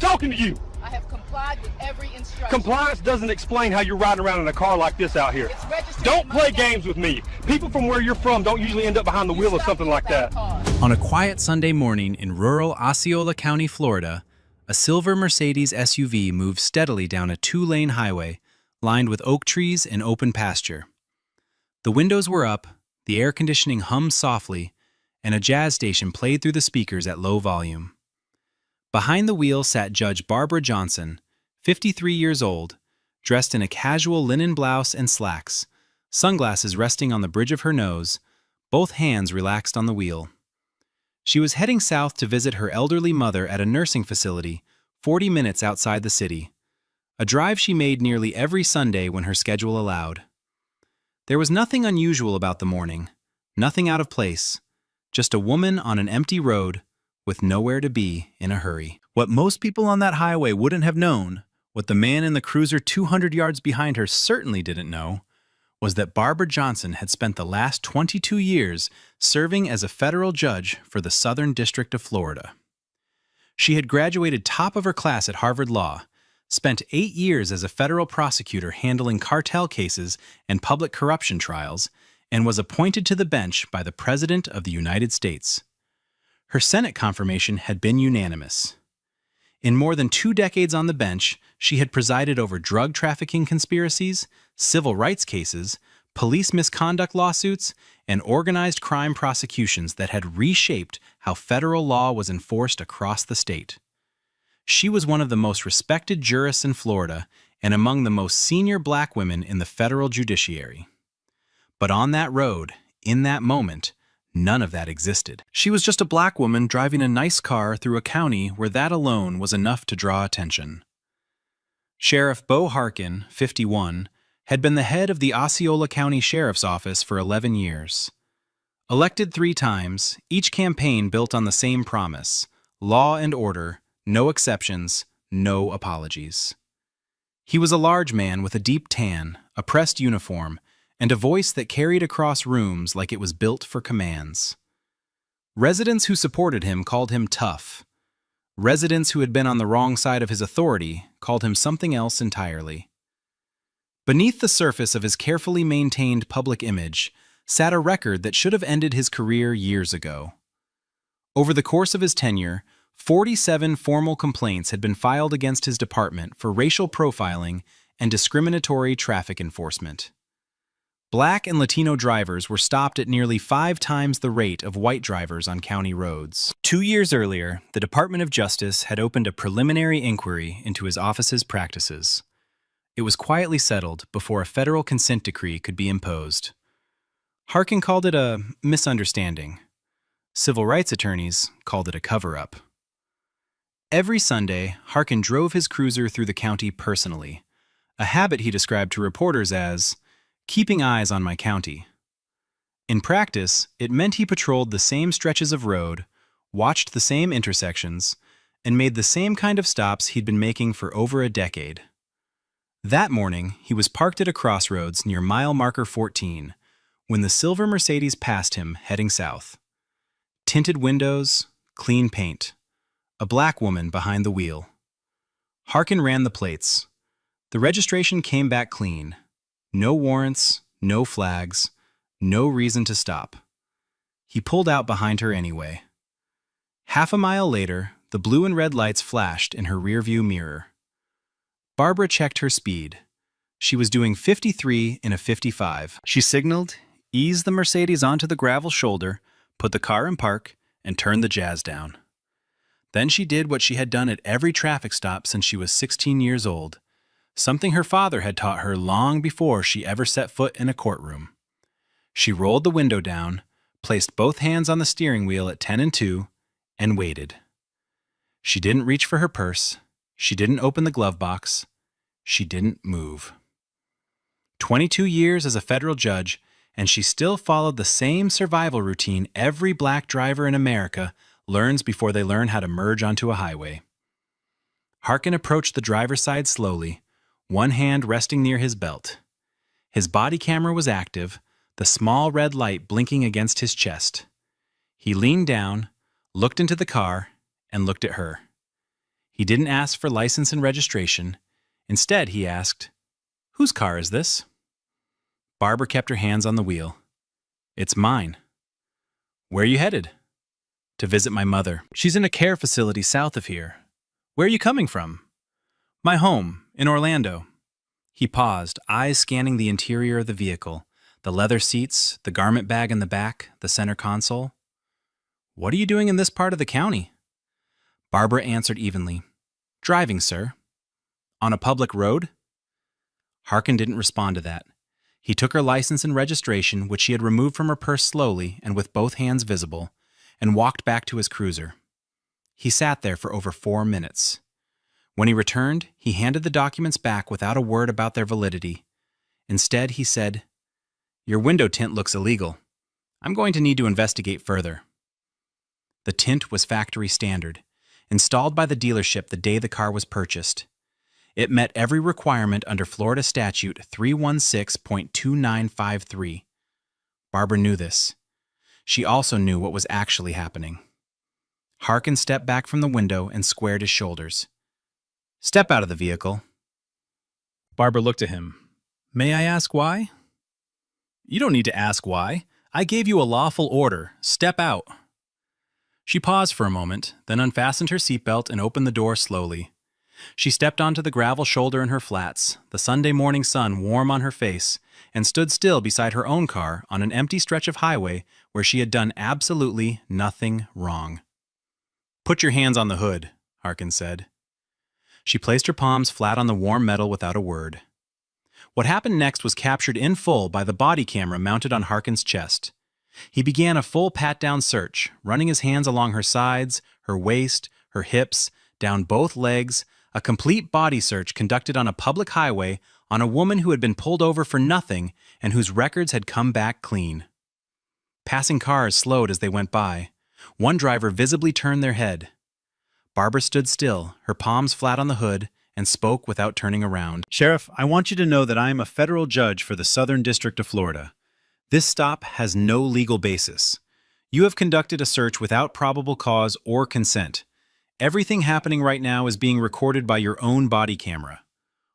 talking to you. I have complied with every instruction. Compliance doesn't explain how you're riding around in a car like this out here. It's registered Don't in my play name. games with me. People from where you're from don't usually end up behind the You wheel of stopped something me like without that. a cause. On a quiet Sunday morning in rural Osceola County, Florida, a silver Mercedes SUV moved steadily down a two-lane highway lined with oak trees and open pasture. The windows were up, the air conditioning hummed softly, and a jazz station played through the speakers at low volume. Behind the wheel sat Judge Barbara Johnson, 53 years old, dressed in a casual linen blouse and slacks, sunglasses resting on the bridge of her nose, both hands relaxed on the wheel. She was heading south to visit her elderly mother at a nursing facility 40 minutes outside the city, a drive she made nearly every Sunday when her schedule allowed. There was nothing unusual about the morning, nothing out of place, just a woman on an empty road with nowhere to be in a hurry. What most people on that highway wouldn't have known, what the man in the cruiser 200 yards behind her certainly didn't know, was that Barbara Johnson had spent the last 22 years serving as a federal judge for the Southern District of Florida. She had graduated top of her class at Harvard Law, spent 8 years as a federal prosecutor handling cartel cases and public corruption trials, and was appointed to the bench by the President of the United States. Her Senate confirmation had been unanimous. In more than 2 decades on the bench, she had presided over drug trafficking conspiracies, civil rights cases, police misconduct lawsuits, and organized crime prosecutions that had reshaped how federal law was enforced across the state. She was one of the most respected jurists in Florida and among the most senior black women in the federal judiciary. But on that road, in that moment, none of that existed. She was just a black woman driving a nice car through a county where that alone was enough to draw attention. Sheriff Bo Harkin, 51, had been the head of the Osceola County Sheriff's Office for 11 years. Elected 3 times, each campaign built on the same promise: law and order, no exceptions, no apologies. He was a large man with a deep tan, a pressed uniform, and a voice that carried across rooms like it was built for commands. Residents who supported him called him tough. Residents who had been on the wrong side of his authority called him something else entirely. Beneath the surface of his carefully maintained public image sat a record that should have ended his career years ago. Over the course of his tenure, 47 formal complaints had been filed against his department for racial profiling and discriminatory traffic enforcement. Black and Latino drivers were stopped at nearly 5 times the rate of white drivers on county roads. 2 years earlier, the Department of Justice had opened a preliminary inquiry into his office's practices. It was quietly settled before a federal consent decree could be imposed. Harkin called it a misunderstanding. Civil rights attorneys called it a cover-up. Every Sunday, Harkin drove his cruiser through the county personally, a habit he described to reporters as keeping eyes on my county. In practice, it meant he patrolled the same stretches of road, watched the same intersections, and made the same kind of stops he'd been making for over a decade. That morning, he was parked at a crossroads near mile marker 14 when the silver Mercedes passed him heading south. Tinted windows, clean paint, a black woman behind the wheel. Harkin ran the plates. The registration came back clean. No warrants, no flags, no reason to stop. He pulled out behind her anyway. Half a mile later, the blue and red lights flashed in her rearview mirror. Barbara checked her speed. She was doing 53 in a 55. She signaled, eased the Mercedes onto the gravel shoulder, put the car in park, and turned the jazz down. Then she did what she had done at every traffic stop since she was 16 years old, something her father had taught her long before she ever set foot in a courtroom. She rolled the window down, placed both hands on the steering wheel at 10 and 2, and waited. She didn't reach for her purse. She didn't open the glove box. She didn't move. 22 years as a federal judge, and she still followed the same survival routine every black driver in America learns before they learn how to merge onto a highway. Harkin approached the driver's side slowly, one hand resting near his belt. His body camera was active, the small red light blinking against his chest. He leaned down, looked into the car, and looked at her. He didn't ask for license and registration. Instead, he asked, "Whose car is this?" Barbara kept her hands on the wheel. "It's mine." "Where are you headed?" "To visit my mother. She's in a care facility south of here." "Where are you coming from?" "My home, in Orlando." He paused, eyes scanning the interior of the vehicle, the leather seats, the garment bag in the back, the center console. "What are you doing in this part of the county?" Barbara answered evenly, "Driving, sir." "On a public road?" Harkin didn't respond to that. He took her license and registration, which she had removed from her purse slowly and with both hands visible, and walked back to his cruiser. He sat there for over 4 minutes. When he returned, he handed the documents back without a word about their validity. Instead, he said, "Your window tint looks illegal. I'm going to need to investigate further." The tint was factory standard, installed by the dealership the day the car was purchased. It met every requirement under Florida Statute 316.2953. Barbara knew this. She also knew what was actually happening. Harkin stepped back from the window and squared his shoulders. "Step out of the vehicle." Barbara looked at him. "May I ask why?" "You don't need to ask why. I gave you a lawful order. Step out." She paused for a moment, then unfastened her seatbelt and opened the door slowly. She stepped onto the gravel shoulder in her flats, the Sunday morning sun warm on her face, and stood still beside her own car on an empty stretch of highway where she had done absolutely nothing wrong. "Put your hands on the hood," Harkin said. She placed her palms flat on the warm metal without a word. What happened next was captured in full by the body camera mounted on Harkin's chest. He began a full pat-down search, running his hands along her sides, her waist, her hips, down both legs, a complete body search conducted on a public highway on a woman who had been pulled over for nothing and whose records had come back clean. Passing cars slowed as they went by. One driver visibly turned their head. Barbara stood still, her palms flat on the hood, and spoke without turning around. "Sheriff, I want you to know that I am a federal judge for the Southern District of Florida. This stop has no legal basis. You have conducted a search without probable cause or consent. Everything happening right now is being recorded by your own body camera."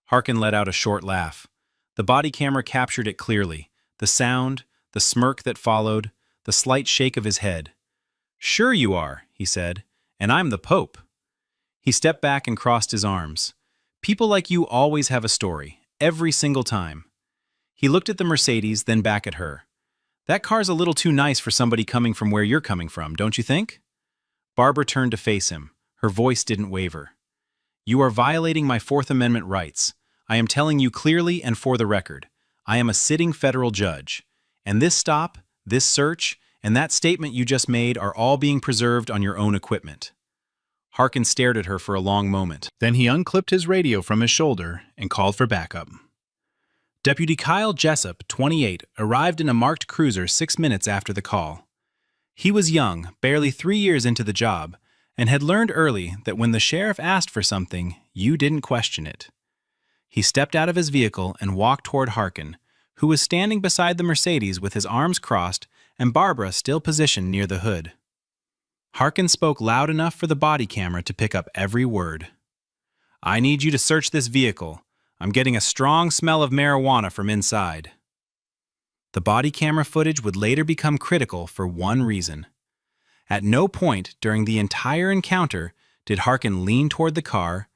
Harkin let out a short laugh. The body camera captured it clearly. The sound, the smirk that followed, the slight shake of his head. "Sure you are," he said, "and I'm the Pope." He stepped back and crossed his arms. "People like you always have a story, every single time." He looked at the Mercedes, then back at her. "That car's a little too nice for somebody coming from where you're coming from, don't you think?" Barbara turned to face him. Her voice didn't waver. "You are violating my Fourth Amendment rights. I am telling you clearly and for the record. I am a sitting federal judge. And this stop, this search, and that statement you just made are all being preserved on your own equipment." Harkin stared at her for a long moment. Then he unclipped his radio from his shoulder and called for backup. Deputy Kyle Jessup, 28, arrived in a marked cruiser 6 minutes after the call. He was young, barely 3 years into the job, and had learned early that when the sheriff asked for something, you didn't question it. He stepped out of his vehicle and walked toward Harkin, who was standing beside the Mercedes with his arms crossed and Barbara still positioned near the hood. Harkin spoke loud enough for the body camera to pick up every word. "I need you to search this vehicle. I'm getting a strong smell of marijuana from inside." The body camera footage would later become critical for one reason. At no point during the entire encounter did Harkin lean toward the car,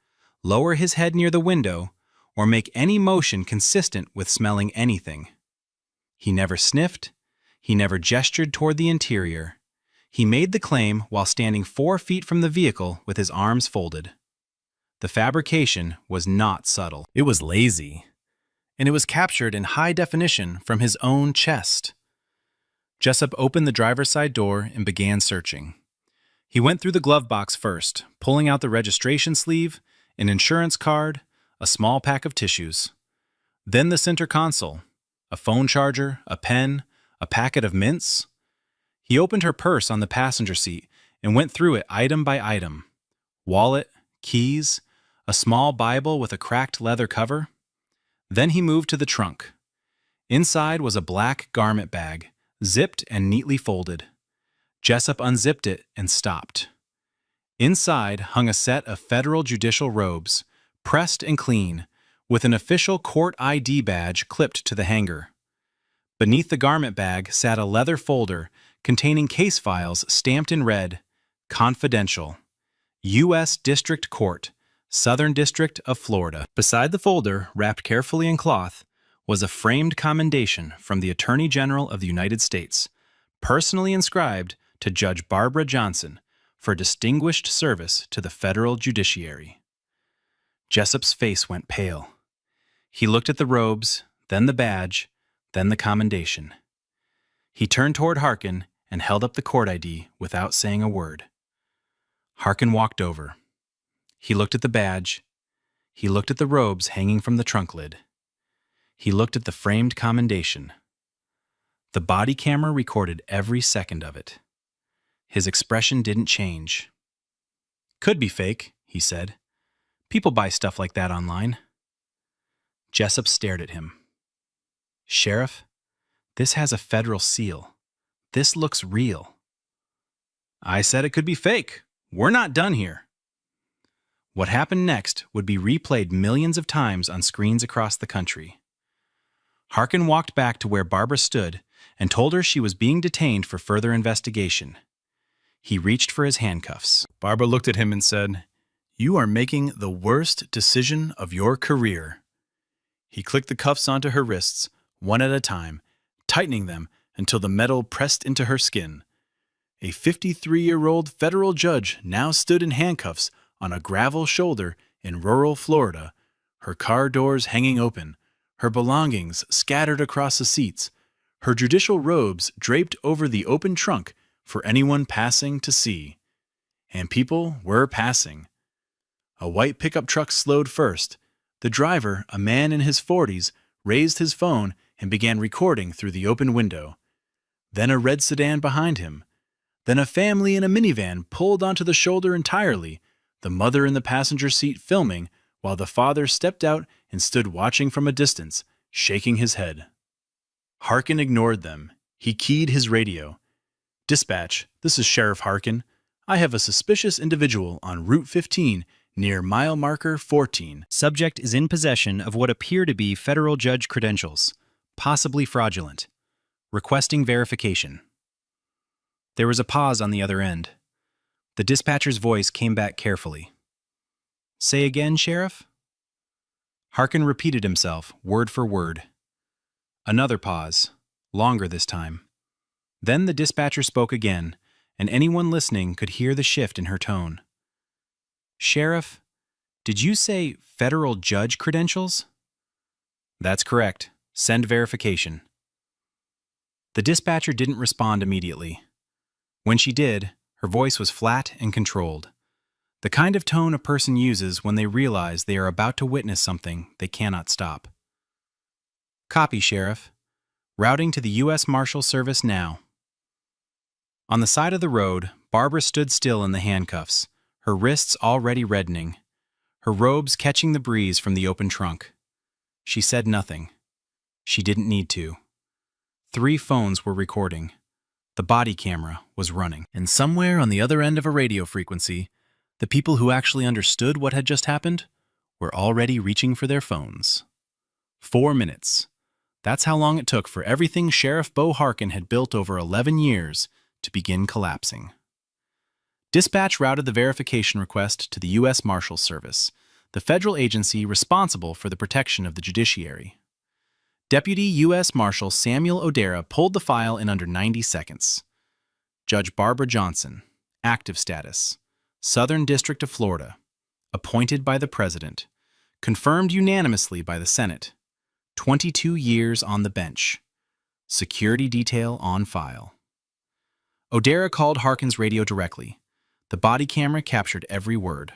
lower his head near the window, or make any motion consistent with smelling anything. He never sniffed. He never gestured toward the interior. He made the claim while standing 4 feet from the vehicle with his arms folded. The fabrication was not subtle. It was lazy, and it was captured in high definition from his own chest. Jessup opened the driver's side door and began searching. He went through the glove box first, pulling out the registration sleeve, an insurance card, a small pack of tissues. Then the center console, a phone charger, a pen, a packet of mints. He opened her purse on the passenger seat and went through it item by item. Wallet, keys, a small Bible with a cracked leather cover. Then he moved to the trunk. Inside was a black garment bag, zipped and neatly folded. Jessup unzipped it and stopped. Inside hung a set of federal judicial robes, pressed and clean, with an official court ID badge clipped to the hanger. Beneath the garment bag sat a leather folder containing case files stamped in red, Confidential, U.S. District Court, Southern District of Florida. Beside the folder, wrapped carefully in cloth, was a framed commendation from the Attorney General of the United States, personally inscribed to Judge Barbara Johnson for distinguished service to the federal judiciary. Jessup's face went pale. He looked at the robes, then the badge, then the commendation. He turned toward Harkin and held up the court ID without saying a word. Harkin walked over. He looked at the badge. He looked at the robes hanging from the trunk lid. He looked at the framed commendation. The body camera recorded every second of it. His expression didn't change. "Could be fake," he said. "People buy stuff like that online." Jessup stared at him. "Sheriff, this has a federal seal. This looks real." "I said it could be fake. We're not done here." What happened next would be replayed millions of times on screens across the country. Harkin walked back to where Barbara stood and told her she was being detained for further investigation. He reached for his handcuffs. Barbara looked at him and said, "You are making the worst decision of your career." He clicked the cuffs onto her wrists, one at a time, tightening them until the metal pressed into her skin. A 53-year-old federal judge now stood in handcuffs on a gravel shoulder in rural Florida, her car doors hanging open, her belongings scattered across the seats, her judicial robes draped over the open trunk for anyone passing to see. And people were passing. A white pickup truck slowed first. The driver, a man in his 40s, raised his phone and began recording through the open window. Then a red sedan behind him. Then a family in a minivan pulled onto the shoulder entirely, the mother in the passenger seat filming, while the father stepped out and stood watching from a distance, shaking his head. Harkin ignored them. He keyed his radio. "Dispatch, this is Sheriff Harkin. I have a suspicious individual on Route 15 near mile marker 14. Subject is in possession of what appear to be federal judge credentials, possibly fraudulent. Requesting verification." There was a pause on the other end. The dispatcher's voice came back carefully. "Say again, Sheriff?" Harkin repeated himself, word for word. Another pause, longer this time. Then the dispatcher spoke again, and anyone listening could hear the shift in her tone. "Sheriff, did you say federal judge credentials?" "That's correct. Send verification." The dispatcher didn't respond immediately. When she did, her voice was flat and controlled, the kind of tone a person uses when they realize they are about to witness something they cannot stop. "Copy, Sheriff. Routing to the U.S. Marshal Service now." On the side of the road, Barbara stood still in the handcuffs, her wrists already reddening, her robes catching the breeze from the open trunk. She said nothing. She didn't need to. 3 phones were recording. The body camera was running. And somewhere on the other end of a radio frequency, the people who actually understood what had just happened were already reaching for their phones. 4 minutes. That's how long it took for everything Sheriff Bo Harkin had built over 11 years to begin collapsing. Dispatch routed the verification request to the U.S. Marshals Service, the federal agency responsible for the protection of the judiciary. Deputy U.S. Marshal Samuel O'Dara pulled the file in under 90 seconds. Judge Barbara Johnson, active status, Southern District of Florida, appointed by the President, confirmed unanimously by the Senate, 22 years on the bench, security detail on file. O'Dara called Harkin's radio directly. The body camera captured every word.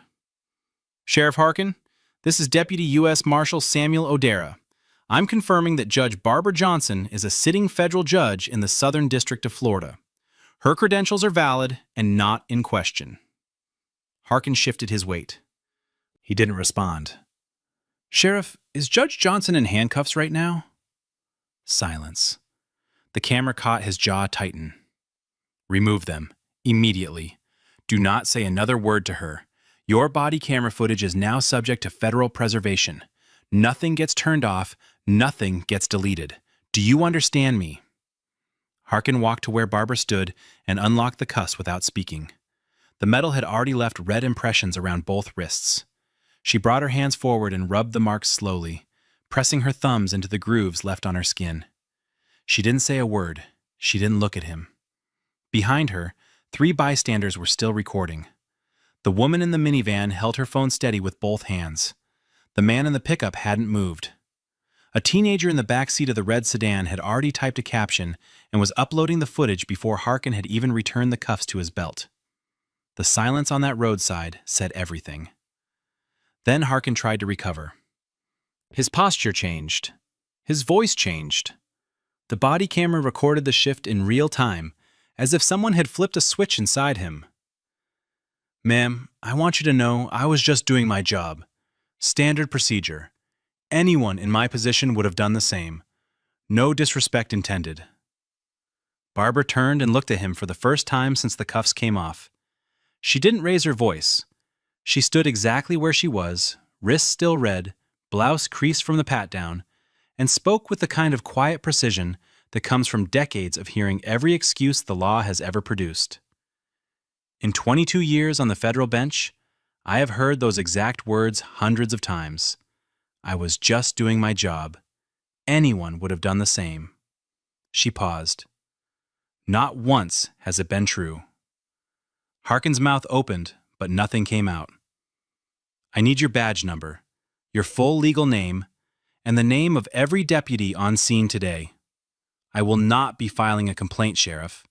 "Sheriff Harkin, this is Deputy U.S. Marshal Samuel O'Dara. I'm confirming that Judge Barbara Johnson is a sitting federal judge in the Southern District of Florida. Her credentials are valid and not in question." Harkin shifted his weight. He didn't respond. "Sheriff, is Judge Johnson in handcuffs right now?" Silence. The camera caught his jaw tighten. "Remove them. Immediately. Do not say another word to her. Your body camera footage is now subject to federal preservation. Nothing gets turned off, nothing gets deleted. Do you understand me? Harkin walked to where Barbara stood and unlocked the cuffs without speaking. The metal had already left red impressions around both wrists. She brought her hands forward and rubbed the marks slowly, pressing her thumbs into the grooves left on her skin. She didn't say a word. She didn't look at him. Behind her, 3 bystanders were still recording. The woman in the minivan held her phone steady with both hands. The man in the pickup hadn't moved. A teenager in the back seat of the red sedan had already typed a caption and was uploading the footage before Harkin had even returned the cuffs to his belt. The silence on that roadside said everything. Then Harkin tried to recover. His posture changed. His voice changed. The body camera recorded the shift in real time, as if someone had flipped a switch inside him. "Ma'am, I want you to know I was just doing my job. Standard procedure. Anyone in my position would have done the same. No disrespect intended." Barbara turned and looked at him for the first time since the cuffs came off. She didn't raise her voice. She stood exactly where she was, wrists still red, blouse creased from the pat-down, and spoke with the kind of quiet precision that comes from decades of hearing every excuse the law has ever produced. In 22 years on the federal bench, I have heard those exact words hundreds of times. I was just doing my job. Anyone would have done the same. She paused. Not once has it been true. Harkin's mouth opened, but nothing came out. "I need your badge number, your full legal name, and the name of every deputy on scene today. I will not be filing a complaint, Sheriff.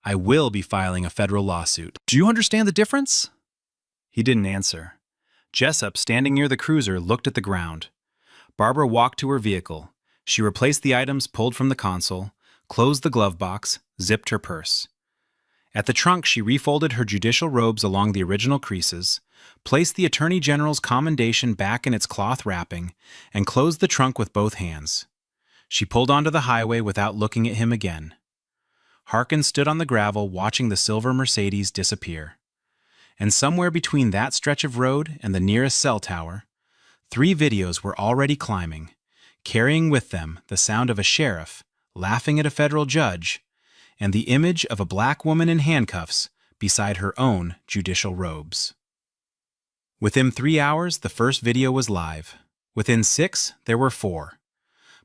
I will be filing a federal lawsuit. Do you understand the difference?" He didn't answer. Jessup, standing near the cruiser, looked at the ground. Barbara walked to her vehicle. She replaced the items pulled from the console, closed the glove box, zipped her purse. At the trunk, she refolded her judicial robes along the original creases, placed the Attorney General's commendation back in its cloth wrapping, and closed the trunk with both hands. She pulled onto the highway without looking at him again. Harkin stood on the gravel watching the silver Mercedes disappear. And somewhere between that stretch of road and the nearest cell tower, 3 videos were already climbing, carrying with them the sound of a sheriff laughing at a federal judge and the image of a black woman in handcuffs beside her own judicial robes. Within 3 hours, the first video was live. Within 6, there were 4.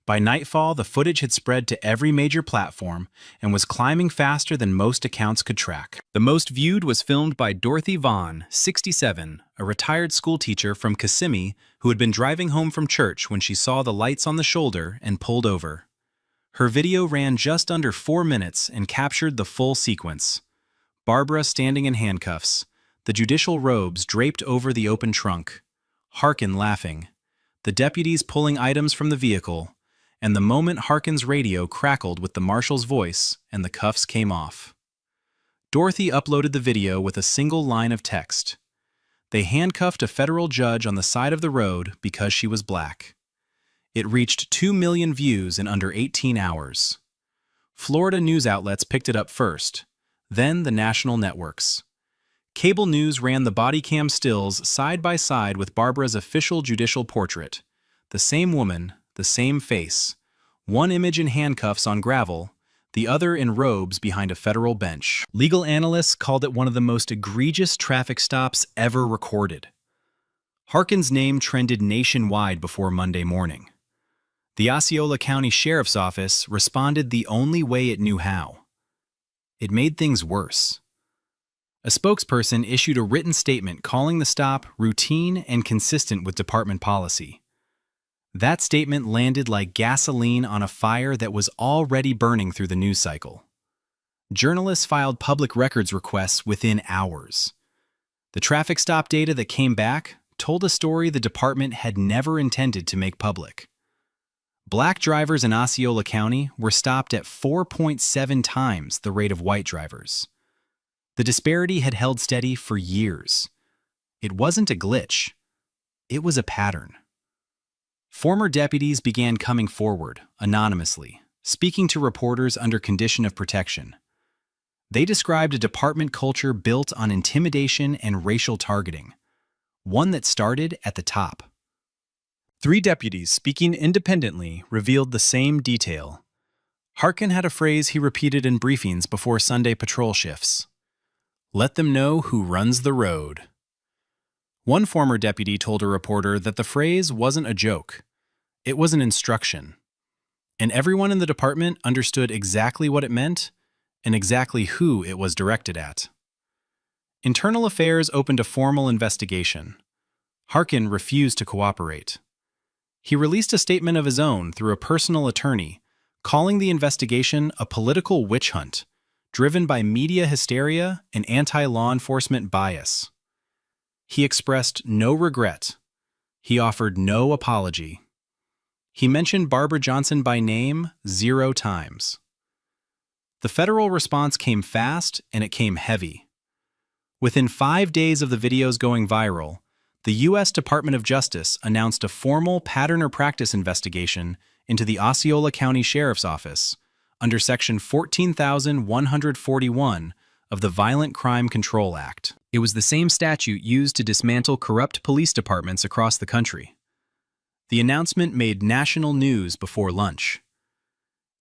By nightfall, the footage had spread to every major platform and was climbing faster than most accounts could track. The most viewed was filmed by Dorothy Vaughn, 67, a retired schoolteacher from Kissimmee who had been driving home from church when she saw the lights on the shoulder and pulled over. Her video ran just under 4 minutes and captured the full sequence. Barbara standing in handcuffs, the judicial robes draped over the open trunk, Harkin laughing, the deputies pulling items from the vehicle, and the moment Harkin's radio crackled with the marshal's voice and the cuffs came off. Dorothy uploaded the video with a single line of text. They handcuffed a federal judge on the side of the road because she was black. It reached 2 million views in under 18 hours. Florida news outlets picked it up first, then the national networks. Cable news ran the body cam stills side by side with Barbara's official judicial portrait. The same woman, the same face, one image in handcuffs on gravel, the other in robes behind a federal bench. Legal analysts called it one of the most egregious traffic stops ever recorded. Harkin's name trended nationwide before Monday morning. The Osceola County Sheriff's Office responded the only way it knew how. It made things worse. A spokesperson issued a written statement calling the stop routine and consistent with department policy. That statement landed like gasoline on a fire that was already burning through the news cycle. Journalists filed public records requests within hours. The traffic stop data that came back told a story the department had never intended to make public. Black drivers in Osceola County were stopped at 4.7 times the rate of white drivers. The disparity had held steady for years. It wasn't a glitch. It was a pattern. Former deputies began coming forward, anonymously, speaking to reporters under condition of protection. They described a department culture built on intimidation and racial targeting, one that started at the top. 3 deputies speaking independently revealed the same detail. Harkin had a phrase he repeated in briefings before Sunday patrol shifts. "Let them know who runs the road." One former deputy told a reporter that the phrase wasn't a joke. It was an instruction. And everyone in the department understood exactly what it meant and exactly who it was directed at. Internal Affairs opened a formal investigation. Harkin refused to cooperate. He released a statement of his own through a personal attorney, calling the investigation a political witch hunt, driven by media hysteria and anti-law enforcement bias. He expressed no regret. He offered no apology. He mentioned Barbara Johnson by name 0 times. The federal response came fast and it came heavy. Within 5 days of the videos going viral, the U.S. Department of Justice announced a formal pattern or practice investigation into the Osceola County Sheriff's Office under Section 14,141 of the Violent Crime Control Act. It was the same statute used to dismantle corrupt police departments across the country. The announcement made national news before lunch.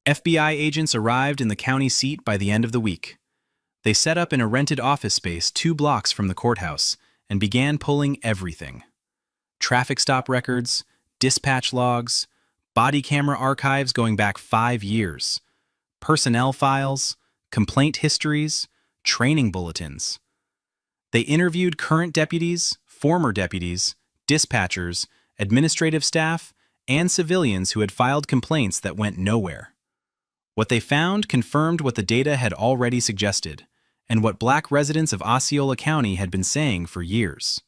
FBI agents arrived in the county seat by the end of the week. They set up in a rented office space 2 blocks from the courthouse and began pulling everything. Traffic stop records, dispatch logs, body camera archives going back 5 years, personnel files, complaint histories, training bulletins. They interviewed current deputies, former deputies, dispatchers, administrative staff, and civilians who had filed complaints that went nowhere. What they found confirmed what the data had already suggested, and what Black residents of Osceola County had been saying for years.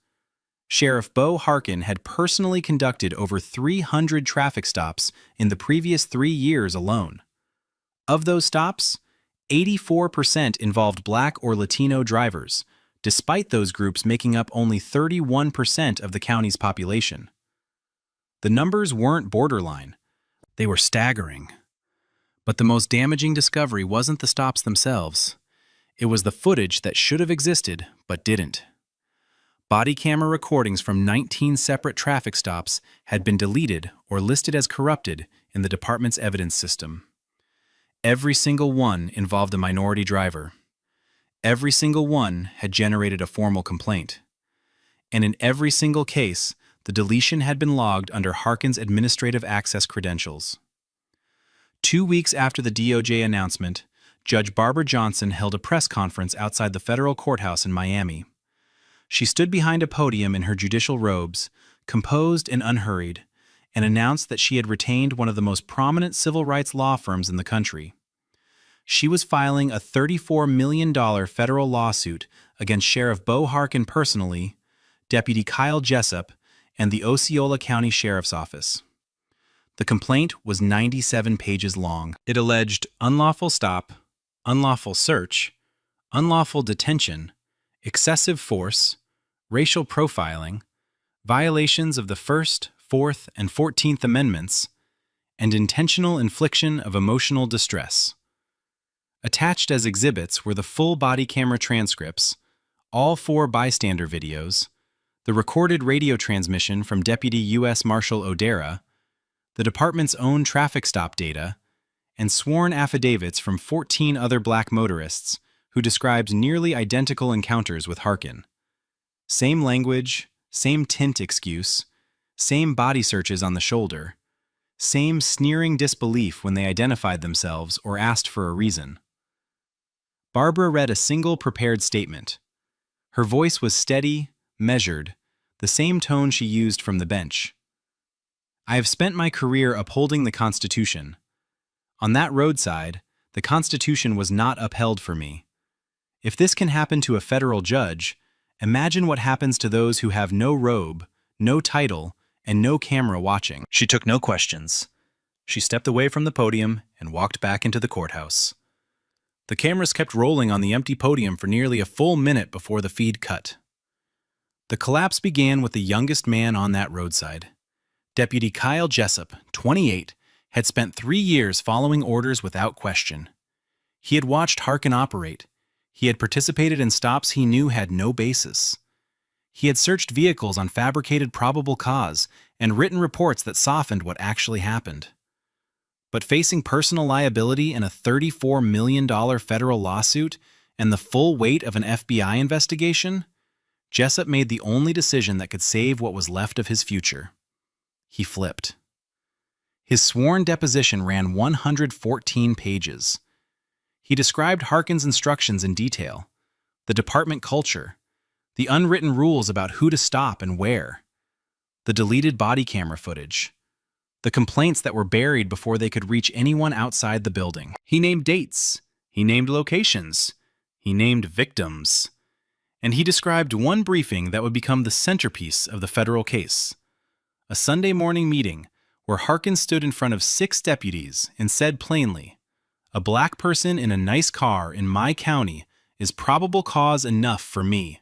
Sheriff Bo Harkin had personally conducted over 300 traffic stops in the previous 3 years alone. Of those stops, 84% involved Black or Latino drivers, despite those groups making up only 31% of the county's population. The numbers weren't borderline. They were staggering. But the most damaging discovery wasn't the stops themselves. It was the footage that should have existed, but didn't. Body camera recordings from 19 separate traffic stops had been deleted or listed as corrupted in the department's evidence system. Every single one involved a minority driver. Every single one had generated a formal complaint. And in every single case, the deletion had been logged under Harkin's administrative access credentials. 2 weeks after the DOJ announcement, Judge Barbara Johnson held a press conference outside the federal courthouse in Miami. She stood behind a podium in her judicial robes, composed and unhurried, and announced that she had retained one of the most prominent civil rights law firms in the country. She was filing a $34 million federal lawsuit against Sheriff Bo Harkin personally, Deputy Kyle Jessup, and the Osceola County Sheriff's Office. The complaint was 97 pages long. It alleged unlawful stop, unlawful search, unlawful detention, excessive force, racial profiling, violations of the First, Fourth, and 14th Amendments, and intentional infliction of emotional distress. Attached as exhibits were the full body camera transcripts, all 4 bystander videos, the recorded radio transmission from Deputy U.S. Marshal O'Dara, the department's own traffic stop data, and sworn affidavits from 14 other Black motorists who described nearly identical encounters with Harkin. Same language, same tint excuse, same body searches on the shoulder, same sneering disbelief when they identified themselves or asked for a reason. Barbara read a single prepared statement. Her voice was steady, measured, the same tone she used from the bench. I have spent my career upholding the Constitution. On that roadside, the Constitution was not upheld for me. If this can happen to a federal judge, imagine what happens to those who have no robe, no title, and no camera watching. She took no questions. She stepped away from the podium and walked back into the courthouse. The cameras kept rolling on the empty podium for nearly a full minute before the feed cut. The collapse began with the youngest man on that roadside. Deputy Kyle Jessup, 28, had spent 3 years following orders without question. He had watched Harkin operate. He had participated in stops he knew had no basis. He had searched vehicles on fabricated probable cause and written reports that softened what actually happened. But facing personal liability in a $34 million federal lawsuit and the full weight of an FBI investigation, Jessup made the only decision that could save what was left of his future. He flipped. His sworn deposition ran 114 pages. He described Harkin's instructions in detail, the department culture, the unwritten rules about who to stop and where, the deleted body camera footage, the complaints that were buried before they could reach anyone outside the building. He named dates, he named locations, he named victims, and he described one briefing that would become the centerpiece of the federal case. A Sunday morning meeting where Harkin stood in front of 6 deputies and said plainly, "A black person in a nice car in my county is probable cause enough for me."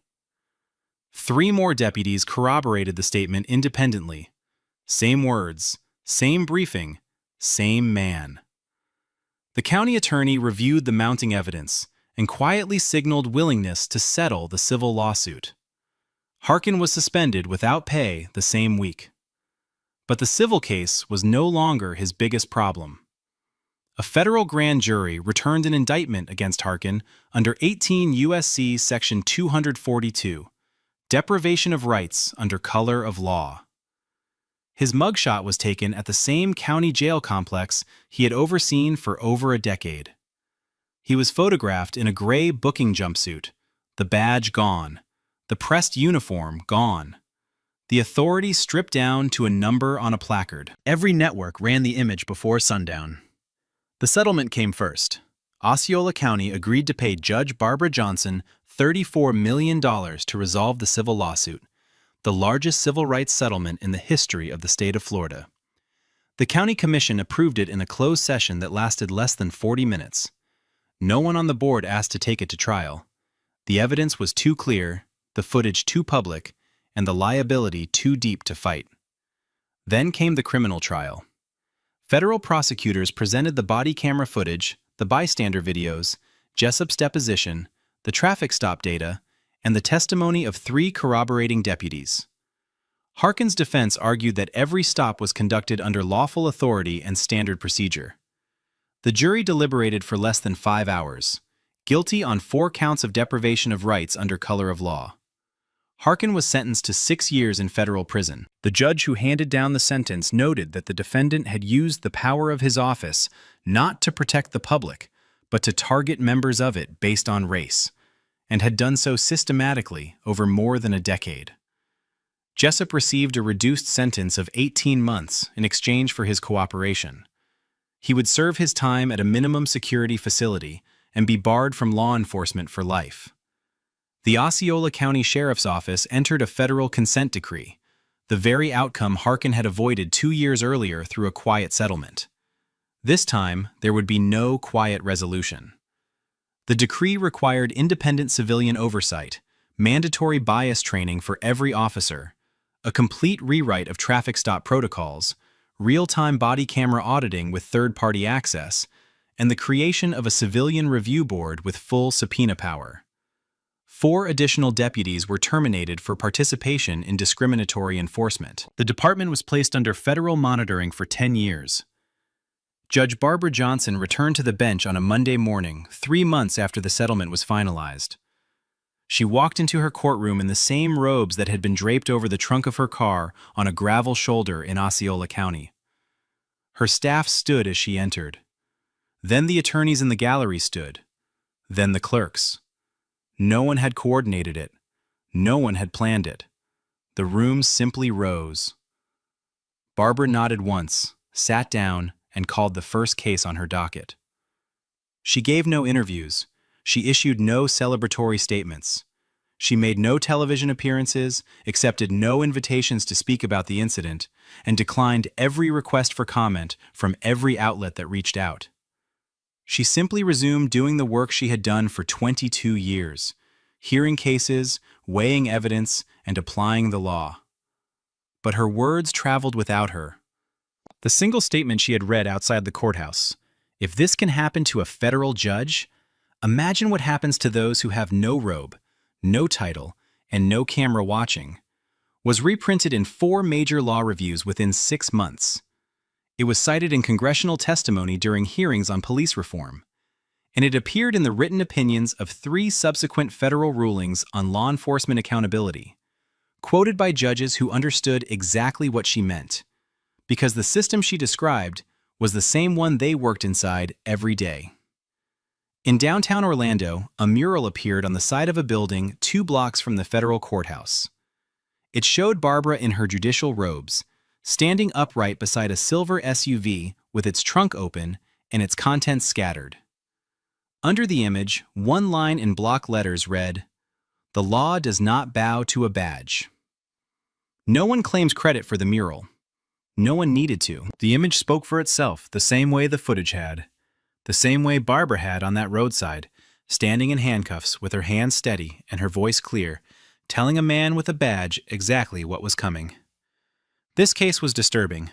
3 more deputies corroborated the statement independently. Same words, same briefing, same man. The county attorney reviewed the mounting evidence and quietly signaled willingness to settle the civil lawsuit. Harkin was suspended without pay the same week. But the civil case was no longer his biggest problem. A federal grand jury returned an indictment against Harkin under 18 U.S.C. Section 242, deprivation of rights under color of law. His mugshot was taken at the same county jail complex he had overseen for over a decade. He was photographed in a gray booking jumpsuit, the badge gone, the pressed uniform gone. The authorities stripped down to a number on a placard. Every network ran the image before sundown. The settlement came first. Osceola County agreed to pay Judge Barbara Johnson $34 million to resolve the civil lawsuit, the largest civil rights settlement in the history of the state of Florida. The county commission approved it in a closed session that lasted less than 40 minutes. No one on the board asked to take it to trial. The evidence was too clear, the footage too public, and the liability too deep to fight. Then came the criminal trial. Federal prosecutors presented the body camera footage, the bystander videos, Jessup's deposition, the traffic stop data, and the testimony of 3 corroborating deputies. Harkin's defense argued that every stop was conducted under lawful authority and standard procedure. The jury deliberated for less than 5 hours, guilty on 4 counts of deprivation of rights under color of law. Harkin was sentenced to 6 years in federal prison. The judge who handed down the sentence noted that the defendant had used the power of his office not to protect the public, but to target members of it based on race, and had done so systematically over more than a decade. Jessup received a reduced sentence of 18 months in exchange for his cooperation. He would serve his time at a minimum security facility and be barred from law enforcement for life. The Osceola County Sheriff's Office entered a federal consent decree, the very outcome Harkin had avoided 2 years earlier through a quiet settlement. This time, there would be no quiet resolution. The decree required independent civilian oversight, mandatory bias training for every officer, a complete rewrite of traffic stop protocols, real-time body camera auditing with third-party access, and the creation of a civilian review board with full subpoena power. 4 additional deputies were terminated for participation in discriminatory enforcement. The department was placed under federal monitoring for 10 years. Judge Barbara Johnson returned to the bench on a Monday morning, 3 months after the settlement was finalized. She walked into her courtroom in the same robes that had been draped over the trunk of her car on a gravel shoulder in Osceola County. Her staff stood as she entered. Then the attorneys in the gallery stood. Then the clerks. No one had coordinated it. No one had planned it. The room simply rose. Barbara nodded once, sat down, and called the first case on her docket. She gave no interviews. She issued no celebratory statements. She made no television appearances, accepted no invitations to speak about the incident, and declined every request for comment from every outlet that reached out. She simply resumed doing the work she had done for 22 years, hearing cases, weighing evidence, and applying the law. But her words traveled without her. The single statement she had read outside the courthouse, "If this can happen to a federal judge, Imagine what happens to those who have no robe, no title, and no camera watching. Was reprinted in 4 major law reviews within 6 months. It was cited in congressional testimony during hearings on police reform. And it appeared in the written opinions of 3 subsequent federal rulings on law enforcement accountability, quoted by judges who understood exactly what she meant, because the system she described was the same one they worked inside every day. In downtown Orlando, a mural appeared on the side of a building 2 blocks from the federal courthouse. It showed Barbara in her judicial robes, standing upright beside a silver SUV with its trunk open and its contents scattered. Under the image, one line in block letters read, "The law does not bow to a badge." No one claims credit for the mural. No one needed to. The image spoke for itself the same way the footage had. The same way Barbara had on that roadside, standing in handcuffs with her hands steady and her voice clear, telling a man with a badge exactly what was coming. This case was disturbing,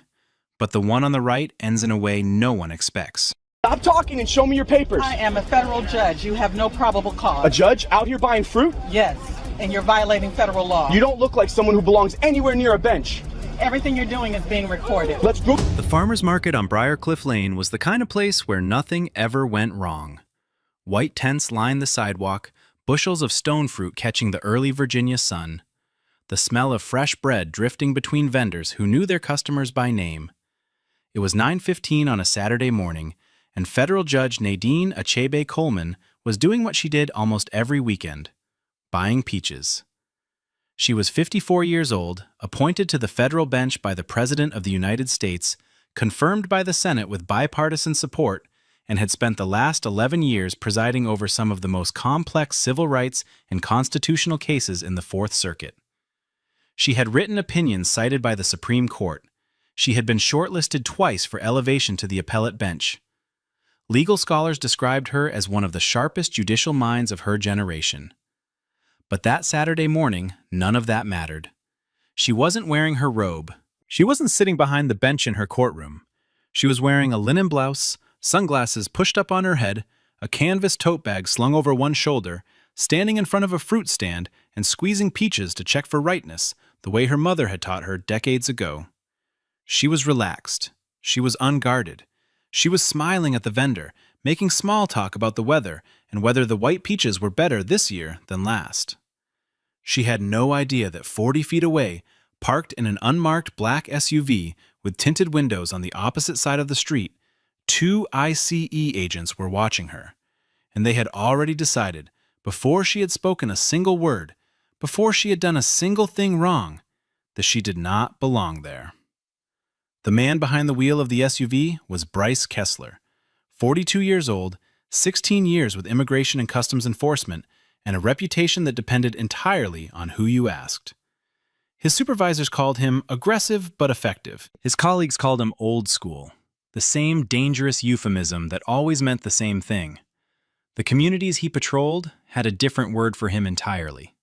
but the one on the right ends in a way no one expects. Stop talking and show me your papers. I am a federal judge. You have no probable cause. A judge out here buying fruit? Yes, and you're violating federal law. You don't look like someone who belongs anywhere near a bench. Everything you're doing is being recorded. Let's go. The farmer's market on Briarcliff Lane was the kind of place where nothing ever went wrong. White tents lined the sidewalk, bushels of stone fruit catching the early Virginia sun, the smell of fresh bread drifting between vendors who knew their customers by name. It was 9:15 on a Saturday morning, and federal judge Nadine Achebe Coleman was doing what she did almost every weekend, buying peaches. She was 54 years old, appointed to the federal bench by the President of the United States, confirmed by the Senate with bipartisan support, and had spent the last 11 years presiding over some of the most complex civil rights and constitutional cases in the Fourth Circuit. She had written opinions cited by the Supreme Court. She had been shortlisted twice for elevation to the appellate bench. Legal scholars described her as one of the sharpest judicial minds of her generation. But that Saturday morning, none of that mattered. She wasn't wearing her robe. She wasn't sitting behind the bench in her courtroom. She was wearing a linen blouse, sunglasses pushed up on her head, a canvas tote bag slung over one shoulder, standing in front of a fruit stand and squeezing peaches to check for ripeness, the way her mother had taught her decades ago. She was relaxed. She was unguarded. She was smiling at the vendor, making small talk about the weather and whether the white peaches were better this year than last. She had no idea that 40 feet away, parked in an unmarked black SUV with tinted windows on the opposite side of the street, 2 ICE agents were watching her, and they had already decided, before she had spoken a single word, before she had done a single thing wrong, that she did not belong there. The man behind the wheel of the SUV was Bryce Kessler, 42 years old, 16 years with Immigration and Customs Enforcement, and a reputation that depended entirely on who you asked. His supervisors called him aggressive but effective. His colleagues called him old school, the same dangerous euphemism that always meant the same thing. The communities he patrolled had a different word for him entirely.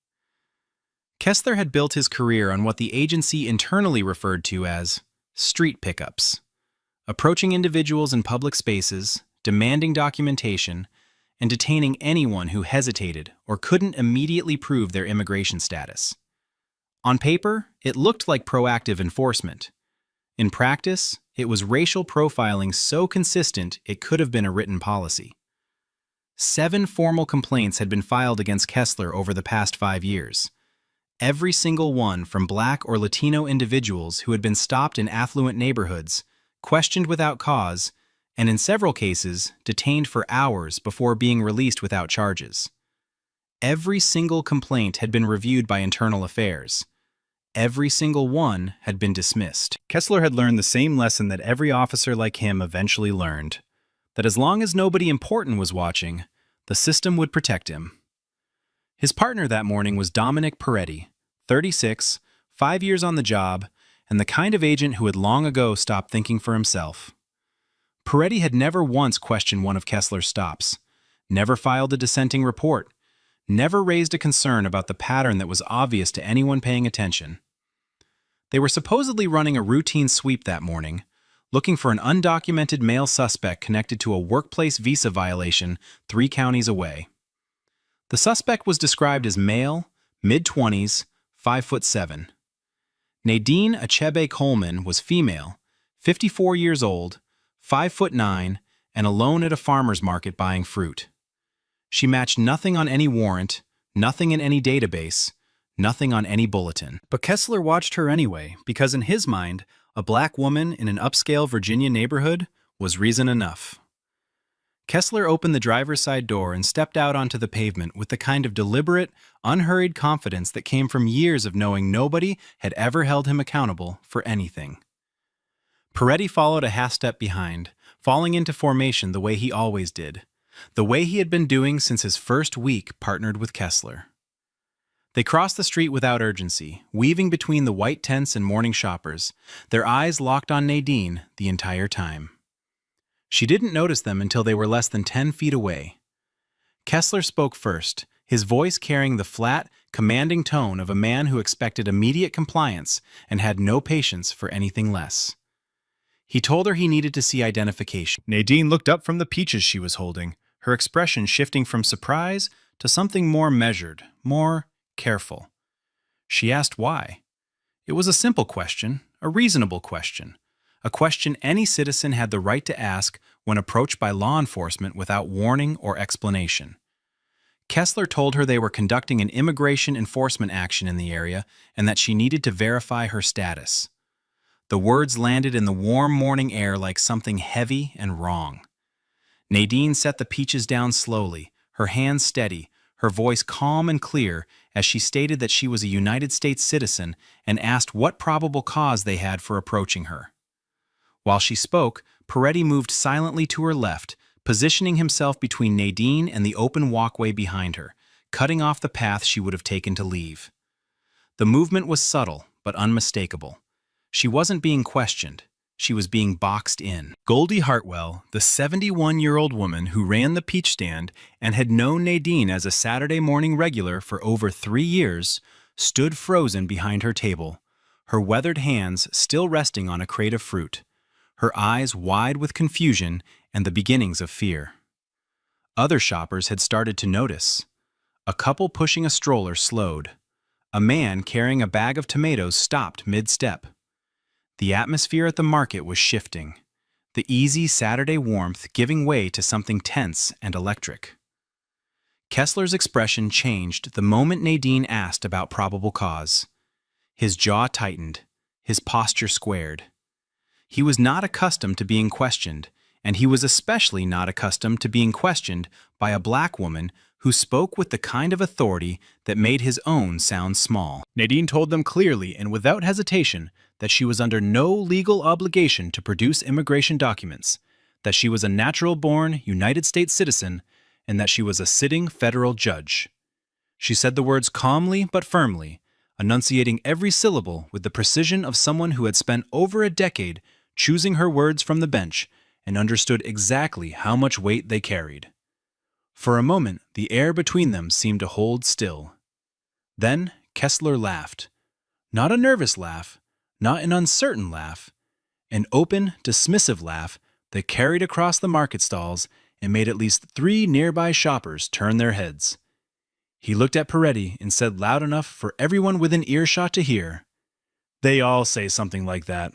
Kessler had built his career on what the agency internally referred to as street pickups, approaching individuals in public spaces, demanding documentation, and detaining anyone who hesitated or couldn't immediately prove their immigration status. On paper, it looked like proactive enforcement. In practice, it was racial profiling so consistent it could have been a written policy. 7 formal complaints had been filed against Kessler over the past 5 years. Every single one from Black or Latino individuals who had been stopped in affluent neighborhoods, questioned without cause, and in several cases, detained for hours before being released without charges. Every single complaint had been reviewed by Internal Affairs. Every single one had been dismissed. Kessler had learned the same lesson that every officer like him eventually learned, that as long as nobody important was watching, the system would protect him. His partner that morning was Dominic Peretti, 36, 5 years on the job, and the kind of agent who had long ago stopped thinking for himself. Peretti had never once questioned one of Kessler's stops, never filed a dissenting report, never raised a concern about the pattern that was obvious to anyone paying attention. They were supposedly running a routine sweep that morning, looking for an undocumented male suspect connected to a workplace visa violation 3 counties away. The suspect was described as male, mid-20s, 5'7". Nadine Achebe Coleman was female, 54 years old, 5'9", and alone at a farmer's market buying fruit. She matched nothing on any warrant, nothing in any database, nothing on any bulletin. But Kessler watched her anyway, because in his mind, a black woman in an upscale Virginia neighborhood was reason enough. Kessler opened the driver's side door and stepped out onto the pavement with the kind of deliberate, unhurried confidence that came from years of knowing nobody had ever held him accountable for anything. Peretti followed a half-step behind, falling into formation the way he always did, the way he had been doing since his first week partnered with Kessler. They crossed the street without urgency, weaving between the white tents and morning shoppers, their eyes locked on Nadine the entire time. She didn't notice them until they were less than 10 feet away. Kessler spoke first, his voice carrying the flat, commanding tone of a man who expected immediate compliance and had no patience for anything less. He told her he needed to see identification. Nadine looked up from the peaches she was holding, her expression shifting from surprise to something more measured, more careful. She asked why. It was a simple question, a reasonable question. A question any citizen had the right to ask when approached by law enforcement without warning or explanation. Kessler told her they were conducting an immigration enforcement action in the area and that she needed to verify her status. The words landed in the warm morning air like something heavy and wrong. Nadine set the peaches down slowly, her hands steady, her voice calm and clear as she stated that she was a United States citizen and asked what probable cause they had for approaching her. While she spoke, Peretti moved silently to her left, positioning himself between Nadine and the open walkway behind her, cutting off the path she would have taken to leave. The movement was subtle, but unmistakable. She wasn't being questioned. She was being boxed in. Goldie Hartwell, the 71-year-old woman who ran the peach stand and had known Nadine as a Saturday morning regular for over 3 years, stood frozen behind her table, her weathered hands still resting on a crate of fruit, her eyes wide with confusion and the beginnings of fear. Other shoppers had started to notice. A couple pushing a stroller slowed. A man carrying a bag of tomatoes stopped mid-step. The atmosphere at the market was shifting, the easy Saturday warmth giving way to something tense and electric. Kessler's expression changed the moment Nadine asked about probable cause. His jaw tightened, his posture squared. He was not accustomed to being questioned, and he was especially not accustomed to being questioned by a black woman who spoke with the kind of authority that made his own sound small. Nadine told them clearly and without hesitation that she was under no legal obligation to produce immigration documents, that she was a natural-born United States citizen, and that she was a sitting federal judge. She said the words calmly but firmly, enunciating every syllable with the precision of someone who had spent over a decade choosing her words from the bench and understood exactly how much weight they carried. For a moment, the air between them seemed to hold still. Then Kessler laughed. Not a nervous laugh, not an uncertain laugh, an open, dismissive laugh that carried across the market stalls and made at least 3 nearby shoppers turn their heads. He looked at Peretti and said loud enough for everyone within earshot to hear, "They all say something like that."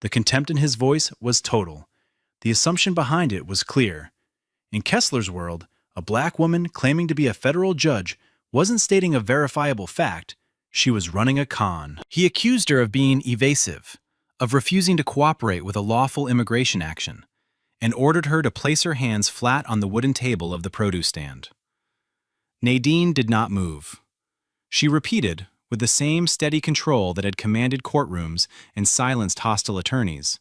The contempt in his voice was total. The assumption behind it was clear. In Kessler's world, a black woman claiming to be a federal judge wasn't stating a verifiable fact, she was running a con. He accused her of being evasive, of refusing to cooperate with a lawful immigration action, and ordered her to place her hands flat on the wooden table of the produce stand. Nadine did not move. She repeated, with the same steady control that had commanded courtrooms and silenced hostile attorneys,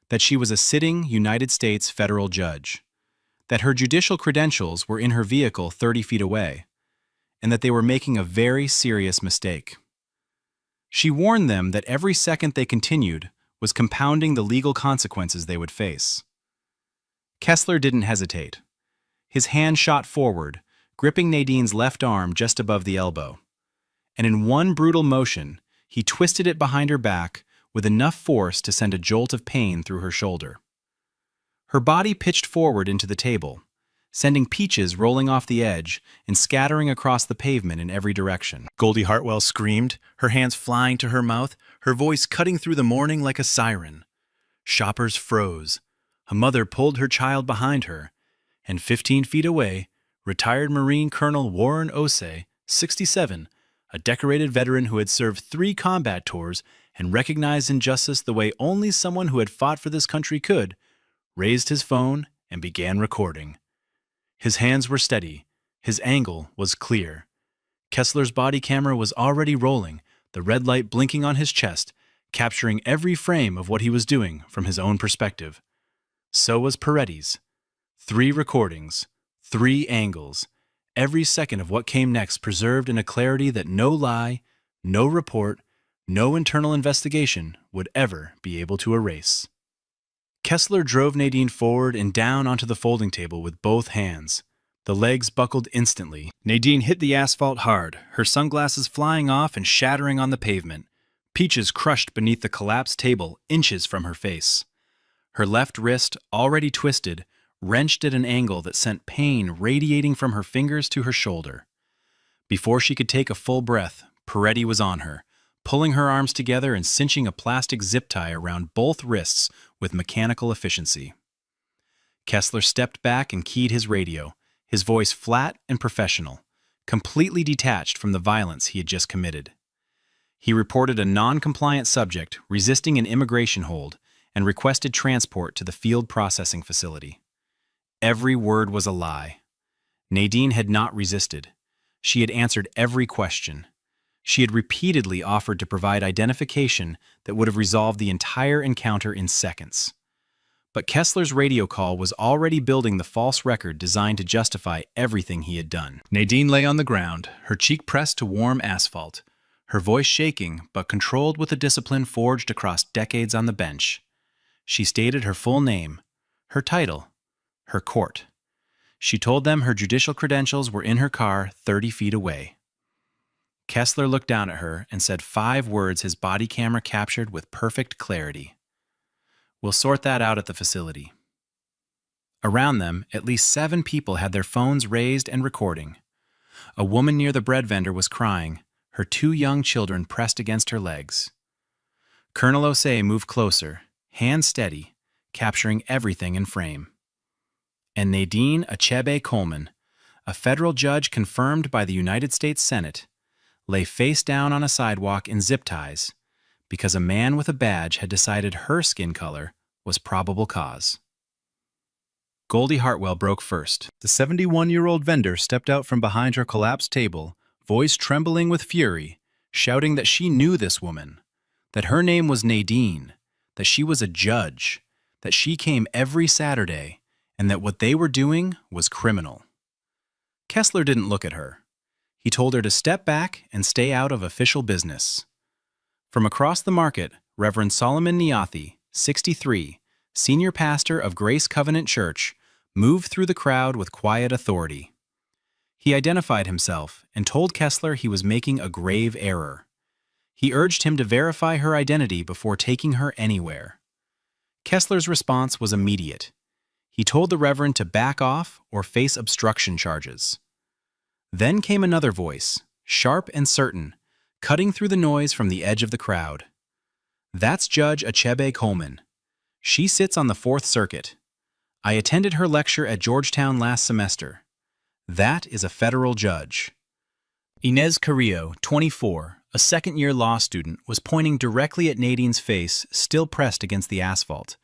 that she was a sitting United States federal judge, that her judicial credentials were in her vehicle 30 feet away, and that they were making a very serious mistake. She warned them that every second they continued was compounding the legal consequences they would face. Kessler didn't hesitate. His hand shot forward, gripping Nadine's left arm just above the elbow, and in one brutal motion, he twisted it behind her back with enough force to send a jolt of pain through her shoulder. Her body pitched forward into the table, sending peaches rolling off the edge and scattering across the pavement in every direction. Goldie Hartwell screamed, her hands flying to her mouth, her voice cutting through the morning like a siren. Shoppers froze. A mother pulled her child behind her, and 15 feet away, retired Marine Colonel Warren Osei, 67, a decorated veteran who had served 3 combat tours and recognized injustice the way only someone who had fought for this country could, raised his phone and began recording. His hands were steady. His angle was clear. Kessler's body camera was already rolling, the red light blinking on his chest, capturing every frame of what he was doing from his own perspective. So was Peretti's. 3 recordings, 3 angles, every second of what came next preserved in a clarity that no lie, no report, no internal investigation would ever be able to erase. Kessler drove Nadine forward and down onto the folding table with both hands. The legs buckled instantly. Nadine hit the asphalt hard, her sunglasses flying off and shattering on the pavement. Peaches crushed beneath the collapsed table, inches from her face. Her left wrist, already twisted, wrenched at an angle that sent pain radiating from her fingers to her shoulder. Before she could take a full breath, Peretti was on her, pulling her arms together and cinching a plastic zip tie around both wrists with mechanical efficiency. Kessler stepped back and keyed his radio, his voice flat and professional, completely detached from the violence he had just committed. He reported a non-compliant subject resisting an immigration hold and requested transport to the field processing facility. Every word was a lie. Nadine had not resisted. She had answered every question. She had repeatedly offered to provide identification that would have resolved the entire encounter in seconds. But Kessler's radio call was already building the false record designed to justify everything he had done. Nadine lay on the ground, her cheek pressed to warm asphalt, her voice shaking but controlled with a discipline forged across decades on the bench. She stated her full name, her title, her court. She told them her judicial credentials were in her car 30 feet away. Kessler looked down at her and said 5 words his body camera captured with perfect clarity. "We'll sort that out at the facility." Around them, at least 7 people had their phones raised and recording. A woman near the bread vendor was crying, her 2 young children pressed against her legs. Colonel Osei moved closer, hands steady, capturing everything in frame. And Nadine Achebe Coleman, a federal judge confirmed by the United States Senate, lay face down on a sidewalk in zip ties because a man with a badge had decided her skin color was probable cause. Goldie Hartwell broke first. The 71-year-old vendor stepped out from behind her collapsed table, voice trembling with fury, shouting that she knew this woman, that her name was Nadine, that she was a judge, that she came every Saturday, and that what they were doing was criminal. Kessler didn't look at her. He told her to step back and stay out of official business. From across the market, Reverend Solomon Niathi, 63, senior pastor of Grace Covenant Church, moved through the crowd with quiet authority. He identified himself and told Kessler he was making a grave error. He urged him to verify her identity before taking her anywhere. Kessler's response was immediate. He told the Reverend to back off or face obstruction charges. Then came another voice, sharp and certain, cutting through the noise from the edge of the crowd. "That's Judge Achebe Coleman. She sits on the 4th Circuit. I attended her lecture at Georgetown last semester. That is a federal judge." Inez Carrillo, 24, a second-year law student, was pointing directly at Nadine's face, still pressed against the asphalt,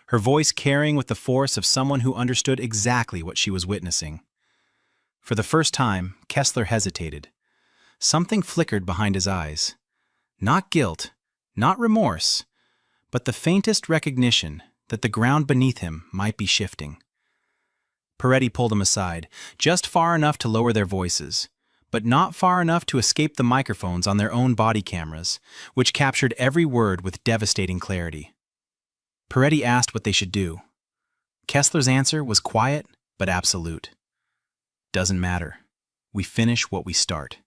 her voice carrying with the force of someone who understood exactly what she was witnessing. For the first time, Kessler hesitated. Something flickered behind his eyes. Not guilt, not remorse, but the faintest recognition that the ground beneath him might be shifting. Peretti pulled him aside, just far enough to lower their voices, but not far enough to escape the microphones on their own body cameras, which captured every word with devastating clarity. Peretti asked what they should do. Kessler's answer was quiet but absolute. "Doesn't matter. We finish what we start.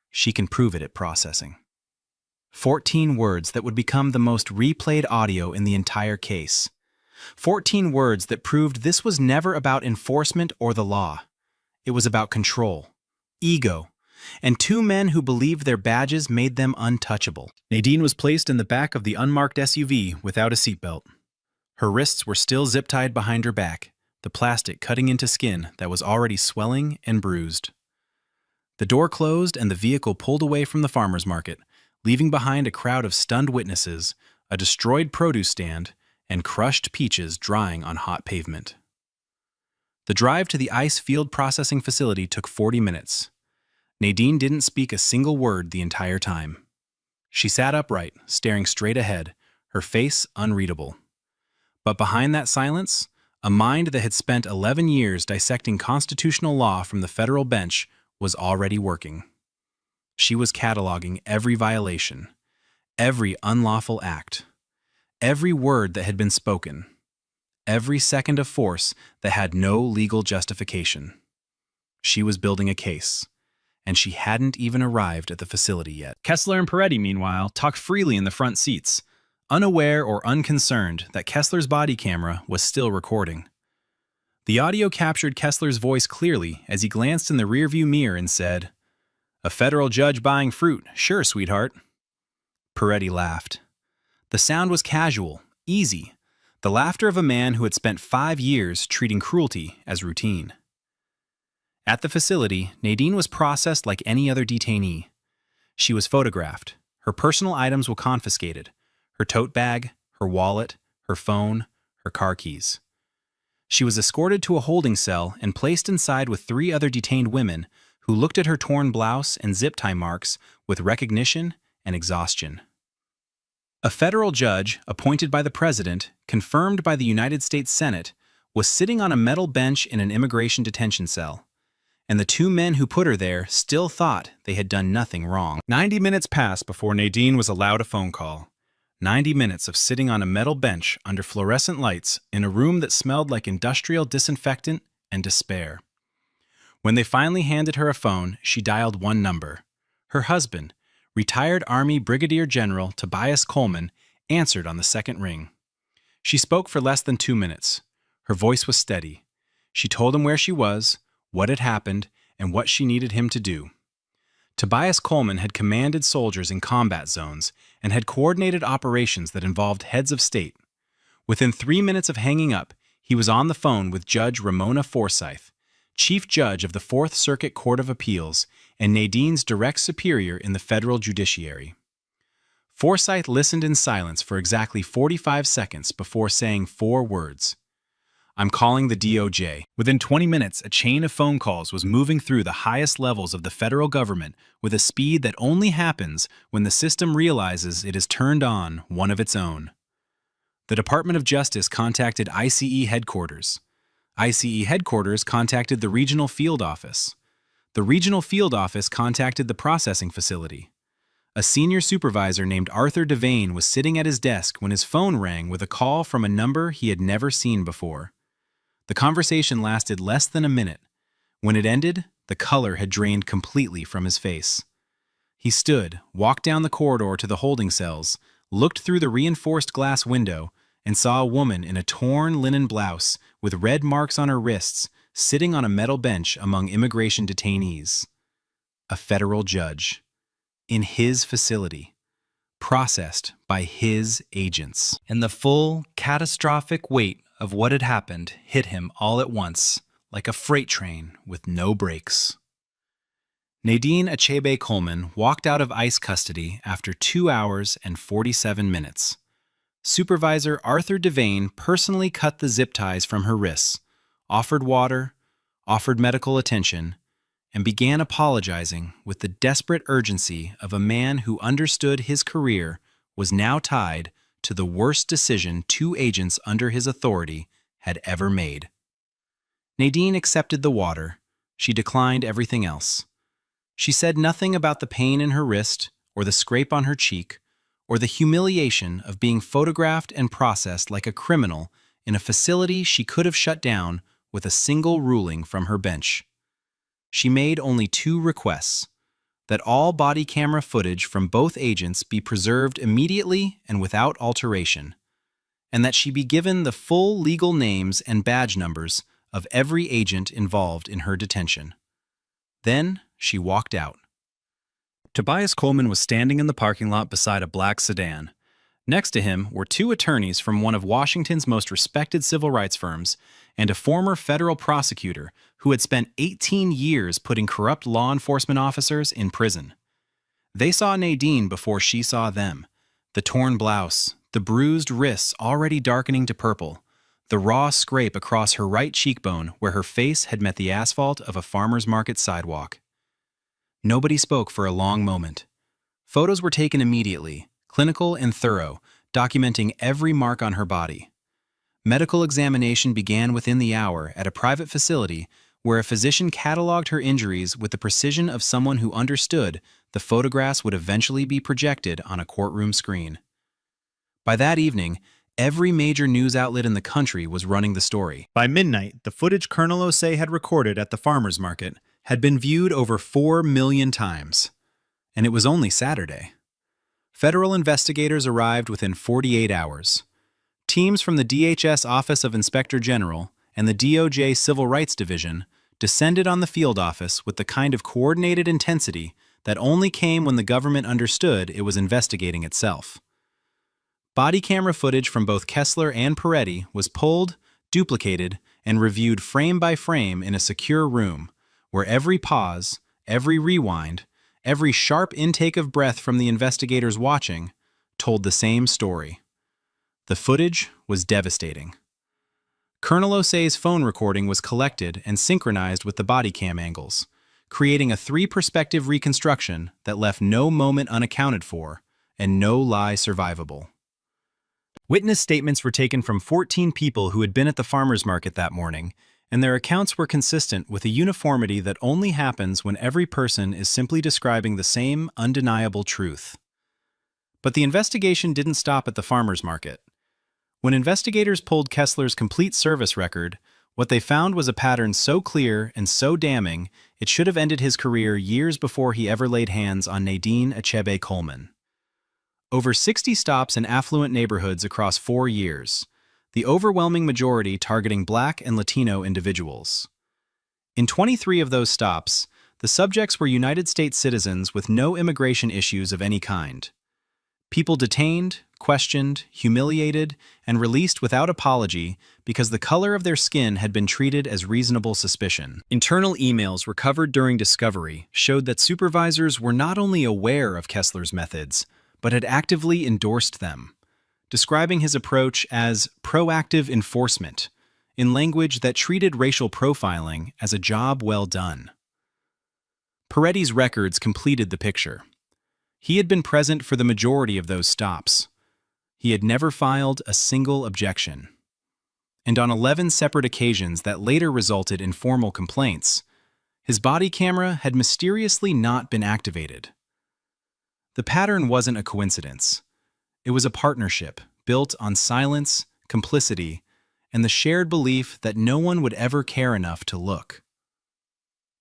She can prove it at processing." 14 words that would become the most replayed audio in the entire case. 14 words that proved this was never about enforcement or the law. It was about control, ego, and two men who believed their badges made them untouchable. Nadine was placed in the back of the unmarked SUV without a seatbelt. Her wrists were still zip-tied behind her back, the plastic cutting into skin that was already swelling and bruised. The door closed and the vehicle pulled away from the farmer's market, leaving behind a crowd of stunned witnesses, a destroyed produce stand, and crushed peaches drying on hot pavement. The drive to the ice field processing facility took 40 minutes. Nadine didn't speak a single word the entire time. She sat upright, staring straight ahead, her face unreadable. But behind that silence, a mind that had spent 11 years dissecting constitutional law from the federal bench was already working. She was cataloging every violation, every unlawful act, every word that had been spoken, every second of force that had no legal justification. She was building a case, and she hadn't even arrived at the facility yet. Kessler and Peretti, meanwhile, talked freely in the front seats, unaware or unconcerned that Kessler's body camera was still recording. The audio captured Kessler's voice clearly as he glanced in the rearview mirror and said, "A federal judge buying fruit, sure, sweetheart." Peretti laughed. The sound was casual, easy, the laughter of a man who had spent 5 years treating cruelty as routine. At the facility, Nadine was processed like any other detainee. She was photographed. Her personal items were confiscated. Her tote bag, her wallet, her phone, her car keys. She was escorted to a holding cell and placed inside with 3 other detained women who looked at her torn blouse and zip tie marks with recognition and exhaustion. A federal judge, appointed by the president, confirmed by the United States Senate, was sitting on a metal bench in an immigration detention cell, and the 2 men who put her there still thought they had done nothing wrong. 90 minutes passed before Nadine was allowed a phone call. 90 minutes of sitting on a metal bench under fluorescent lights in a room that smelled like industrial disinfectant and despair. When they finally handed her a phone, she dialed one number. Her husband, retired Army Brigadier General Tobias Coleman, answered on the second ring. She spoke for less than 2 minutes. Her voice was steady. She told him where she was, what had happened, and what she needed him to do. Tobias Coleman had commanded soldiers in combat zones and had coordinated operations that involved heads of state. Within 3 minutes of hanging up, he was on the phone with Judge Ramona Forsyth, Chief Judge of the Fourth Circuit Court of Appeals and Nadine's direct superior in the federal judiciary. Forsyth listened in silence for exactly 45 seconds before saying 4 words. "I'm calling the DOJ." Within 20 minutes, a chain of phone calls was moving through the highest levels of the federal government with a speed that only happens when the system realizes it has turned on one of its own. The Department of Justice contacted ICE headquarters. ICE headquarters contacted the regional field office. The regional field office contacted the processing facility. A senior supervisor named Arthur Devane was sitting at his desk when his phone rang with a call from a number he had never seen before. The conversation lasted less than a minute. When it ended, the color had drained completely from his face. He stood, walked down the corridor to the holding cells, looked through the reinforced glass window, and saw a woman in a torn linen blouse with red marks on her wrists sitting on a metal bench among immigration detainees. A federal judge. In his facility. Processed by his agents. And the full, catastrophic weight of what had happened hit him all at once, like a freight train with no brakes. Nadine Achebe Coleman walked out of ICE custody after 2 hours and 47 minutes. Supervisor Arthur Devane personally cut the zip ties from her wrists, offered water, offered medical attention, and began apologizing with the desperate urgency of a man who understood his career was now tied to the worst decision 2 agents under his authority had ever made. Nadine accepted the water. She declined everything else. She said nothing about the pain in her wrist or the scrape on her cheek or the humiliation of being photographed and processed like a criminal in a facility she could have shut down with a single ruling from her bench. She made only 2 requests. that all body camera footage from both agents be preserved immediately and without alteration, and that she be given the full legal names and badge numbers of every agent involved in her detention. Then she walked out. Tobias Coleman was standing in the parking lot beside a black sedan. Next to him were two attorneys from one of Washington's most respected civil rights firms and a former federal prosecutor who had spent 18 years putting corrupt law enforcement officers in prison. They saw Nadine before she saw them. The torn blouse, the bruised wrists already darkening to purple, the raw scrape across her right cheekbone where her face had met the asphalt of a farmer's market sidewalk. Nobody spoke for a long moment. Photos were taken immediately, clinical and thorough, documenting every mark on her body. Medical examination began within the hour at a private facility where a physician cataloged her injuries with the precision of someone who understood the photographs would eventually be projected on a courtroom screen. By that evening, every major news outlet in the country was running the story. By midnight, the footage Colonel Osei had recorded at the farmer's market had been viewed over 4 million times. And it was only Saturday. Federal investigators arrived within 48 hours. Teams from the DHS Office of Inspector General and the DOJ Civil Rights Division descended on the field office with the kind of coordinated intensity that only came when the government understood it was investigating itself. Body camera footage from both Kessler and Peretti was pulled, duplicated, and reviewed frame by frame in a secure room where every pause, every rewind, every sharp intake of breath from the investigators watching told the same story. The footage was devastating. Colonel Osei's phone recording was collected and synchronized with the body cam angles, creating a three-perspective reconstruction that left no moment unaccounted for and no lie survivable. Witness statements were taken from 14 people who had been at the farmer's market that morning, and their accounts were consistent with a uniformity that only happens when every person is simply describing the same undeniable truth. But the investigation didn't stop at the farmer's market. When investigators pulled Kessler's complete service record, what they found was a pattern so clear and so damning it should have ended his career years before he ever laid hands on Nadine Achebe Coleman. Over 60 stops in affluent neighborhoods across 4 years, the overwhelming majority targeting Black and Latino individuals. In 23 of those stops, the subjects were United States citizens with no immigration issues of any kind. People detained, questioned, humiliated, and released without apology because the color of their skin had been treated as reasonable suspicion. Internal emails recovered during discovery showed that supervisors were not only aware of Kessler's methods, but had actively endorsed them, describing his approach as proactive enforcement, in language that treated racial profiling as a job well done. Peretti's records completed the picture. He had been present for the majority of those stops. He had never filed a single objection. And on 11 separate occasions that later resulted in formal complaints, his body camera had mysteriously not been activated. The pattern wasn't a coincidence. It was a partnership built on silence, complicity, and the shared belief that no one would ever care enough to look.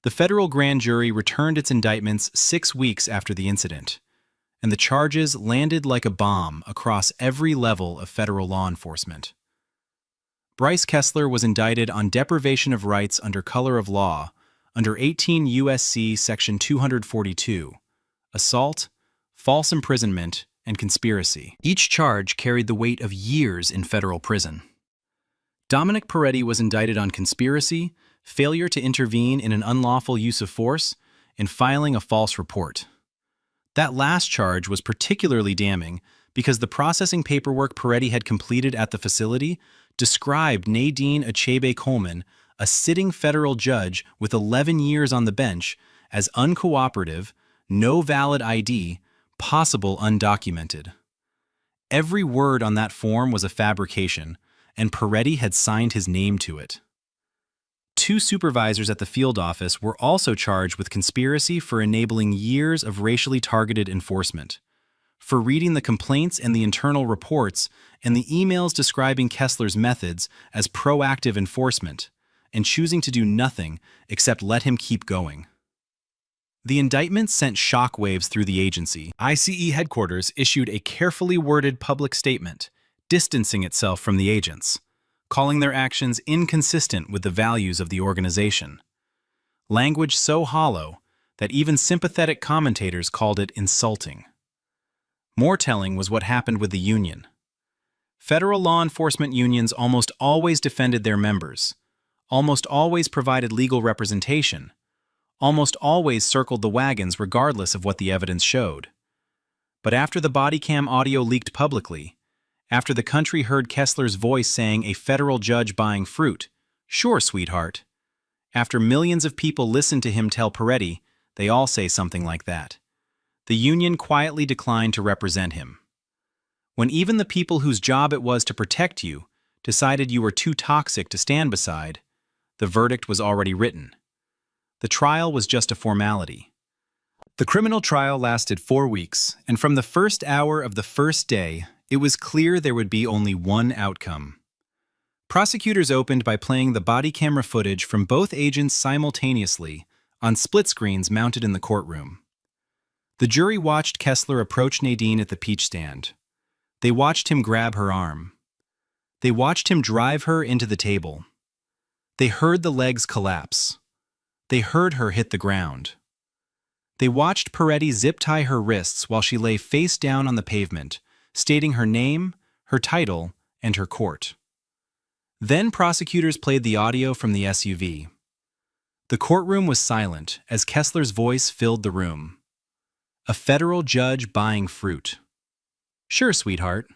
The federal grand jury returned its indictments 6 weeks after the incident, and the charges landed like a bomb across every level of federal law enforcement. Bryce Kessler was indicted on deprivation of rights under color of law under 18 U.S.C. Section 242, assault, false imprisonment, and conspiracy. Each charge carried the weight of years in federal prison. Dominic Peretti was indicted on conspiracy, failure to intervene in an unlawful use of force, and filing a false report. That last charge was particularly damning because the processing paperwork Peretti had completed at the facility described Nadine Achebe Coleman, a sitting federal judge with 11 years on the bench, as uncooperative, no valid ID, possible undocumented. Every word on that form was a fabrication, and Peretti had signed his name to it. 2 supervisors at the field office were also charged with conspiracy for enabling years of racially targeted enforcement, for reading the complaints and the internal reports and the emails describing Kessler's methods as proactive enforcement, and choosing to do nothing except let him keep going. The indictment sent shockwaves through the agency. ICE headquarters issued a carefully worded public statement, distancing itself from the agents, calling their actions inconsistent with the values of the organization. Language so hollow that even sympathetic commentators called it insulting. More telling was what happened with the union. Federal law enforcement unions almost always defended their members, almost always provided legal representation, almost always circled the wagons regardless of what the evidence showed. But after the Bodycam audio leaked publicly, after the country heard Kessler's voice saying a federal judge buying fruit, "Sure, sweetheart," after millions of people listened to him tell Peretti, they all say something like that, the union quietly declined to represent him. When even the people whose job it was to protect you decided you were too toxic to stand beside, the verdict was already written. The trial was just a formality. The criminal trial lasted 4 weeks, and from the first hour of the first day, it was clear there would be only one outcome. Prosecutors opened by playing the body camera footage from both agents simultaneously on split screens mounted in the courtroom. The jury watched Kessler approach Nadine at the peach stand. They watched him grab her arm. They watched him drive her into the table. They heard the legs collapse. They heard her hit the ground. They watched Peretti zip-tie her wrists while she lay face down on the pavement, stating her name, her title, and her court. Then prosecutors played the audio from the SUV. The courtroom was silent as Kessler's voice filled the room. A federal judge buying fruit. "Sure, sweetheart."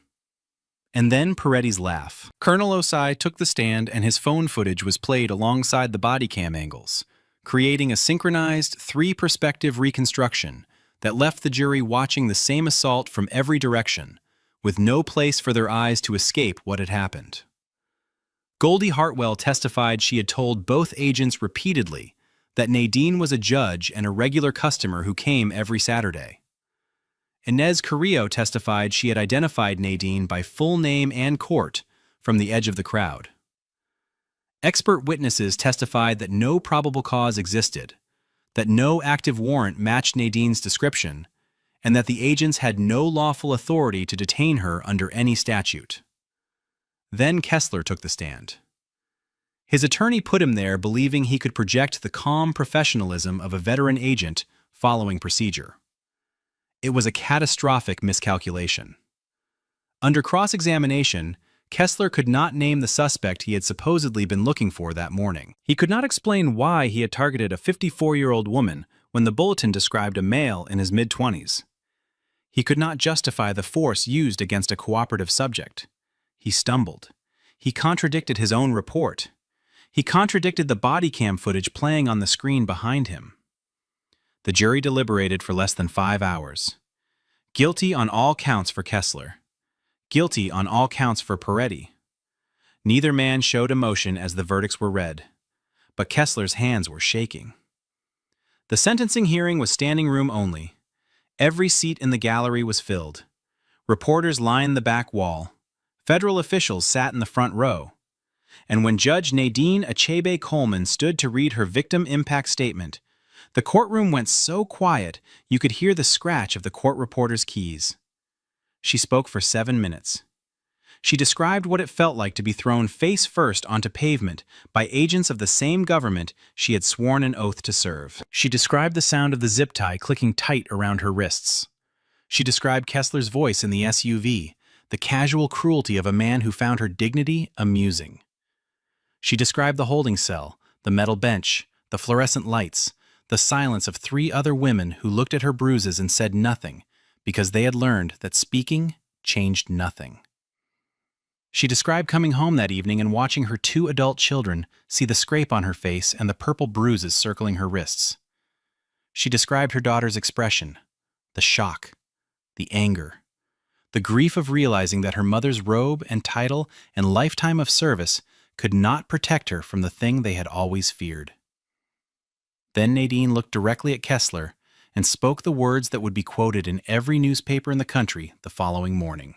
And then Peretti's laugh. Colonel Osai took the stand and his phone footage was played alongside the body cam angles, creating a synchronized three-perspective reconstruction that left the jury watching the same assault from every direction, with no place for their eyes to escape what had happened. Goldie Hartwell testified she had told both agents repeatedly that Nadine was a judge and a regular customer who came every Saturday. Inez Carrillo testified she had identified Nadine by full name and court from the edge of the crowd. Expert witnesses testified that no probable cause existed, that no active warrant matched Nadine's description, and that the agents had no lawful authority to detain her under any statute. Then Kessler took the stand. His attorney put him there believing he could project the calm professionalism of a veteran agent following procedure. It was a catastrophic miscalculation. Under cross-examination, Kessler could not name the suspect he had supposedly been looking for that morning. He could not explain why he had targeted a 54-year-old woman when the bulletin described a male in his mid-20s. He could not justify the force used against a cooperative subject. He stumbled. He contradicted his own report. He contradicted the body cam footage playing on the screen behind him. The jury deliberated for less than 5 hours. Guilty on all counts for Kessler. Guilty on all counts for Peretti. Neither man showed emotion as the verdicts were read, but Kessler's hands were shaking. The sentencing hearing was standing room only. Every seat in the gallery was filled. Reporters lined the back wall. Federal officials sat in the front row. And when Judge Nadine Achebe Coleman stood to read her victim impact statement, the courtroom went so quiet you could hear the scratch of the court reporter's keys. She spoke for 7 minutes. She described what it felt like to be thrown face first onto pavement by agents of the same government she had sworn an oath to serve. She described the sound of the zip tie clicking tight around her wrists. She described Kessler's voice in the SUV, the casual cruelty of a man who found her dignity amusing. She described the holding cell, the metal bench, the fluorescent lights, the silence of 3 other women who looked at her bruises and said nothing because they had learned that speaking changed nothing. She described coming home that evening and watching her 2 adult children see the scrape on her face and the purple bruises circling her wrists. She described her daughter's expression, the shock, the anger, the grief of realizing that her mother's robe and title and lifetime of service could not protect her from the thing they had always feared. Then Nadine looked directly at Kessler and spoke the words that would be quoted in every newspaper in the country the following morning.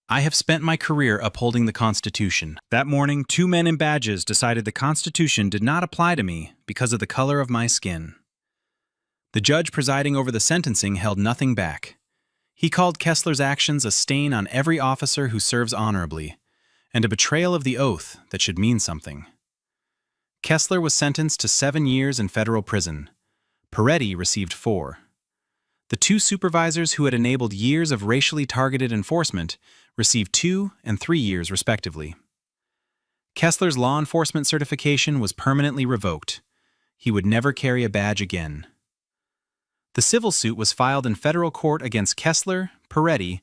"I have spent my career upholding the Constitution." That morning, 2 men in badges decided the Constitution did not apply to me because of the color of my skin. The judge presiding over the sentencing held nothing back. He called Kessler's actions a stain on every officer who serves honorably, and a betrayal of the oath that should mean something. Kessler was sentenced to 7 years in federal prison. Peretti received 4. The 2 supervisors who had enabled years of racially targeted enforcement received 2 and 3 years respectively. Kessler's law enforcement certification was permanently revoked. He would never carry a badge again. The civil suit was filed in federal court against Kessler, Peretti,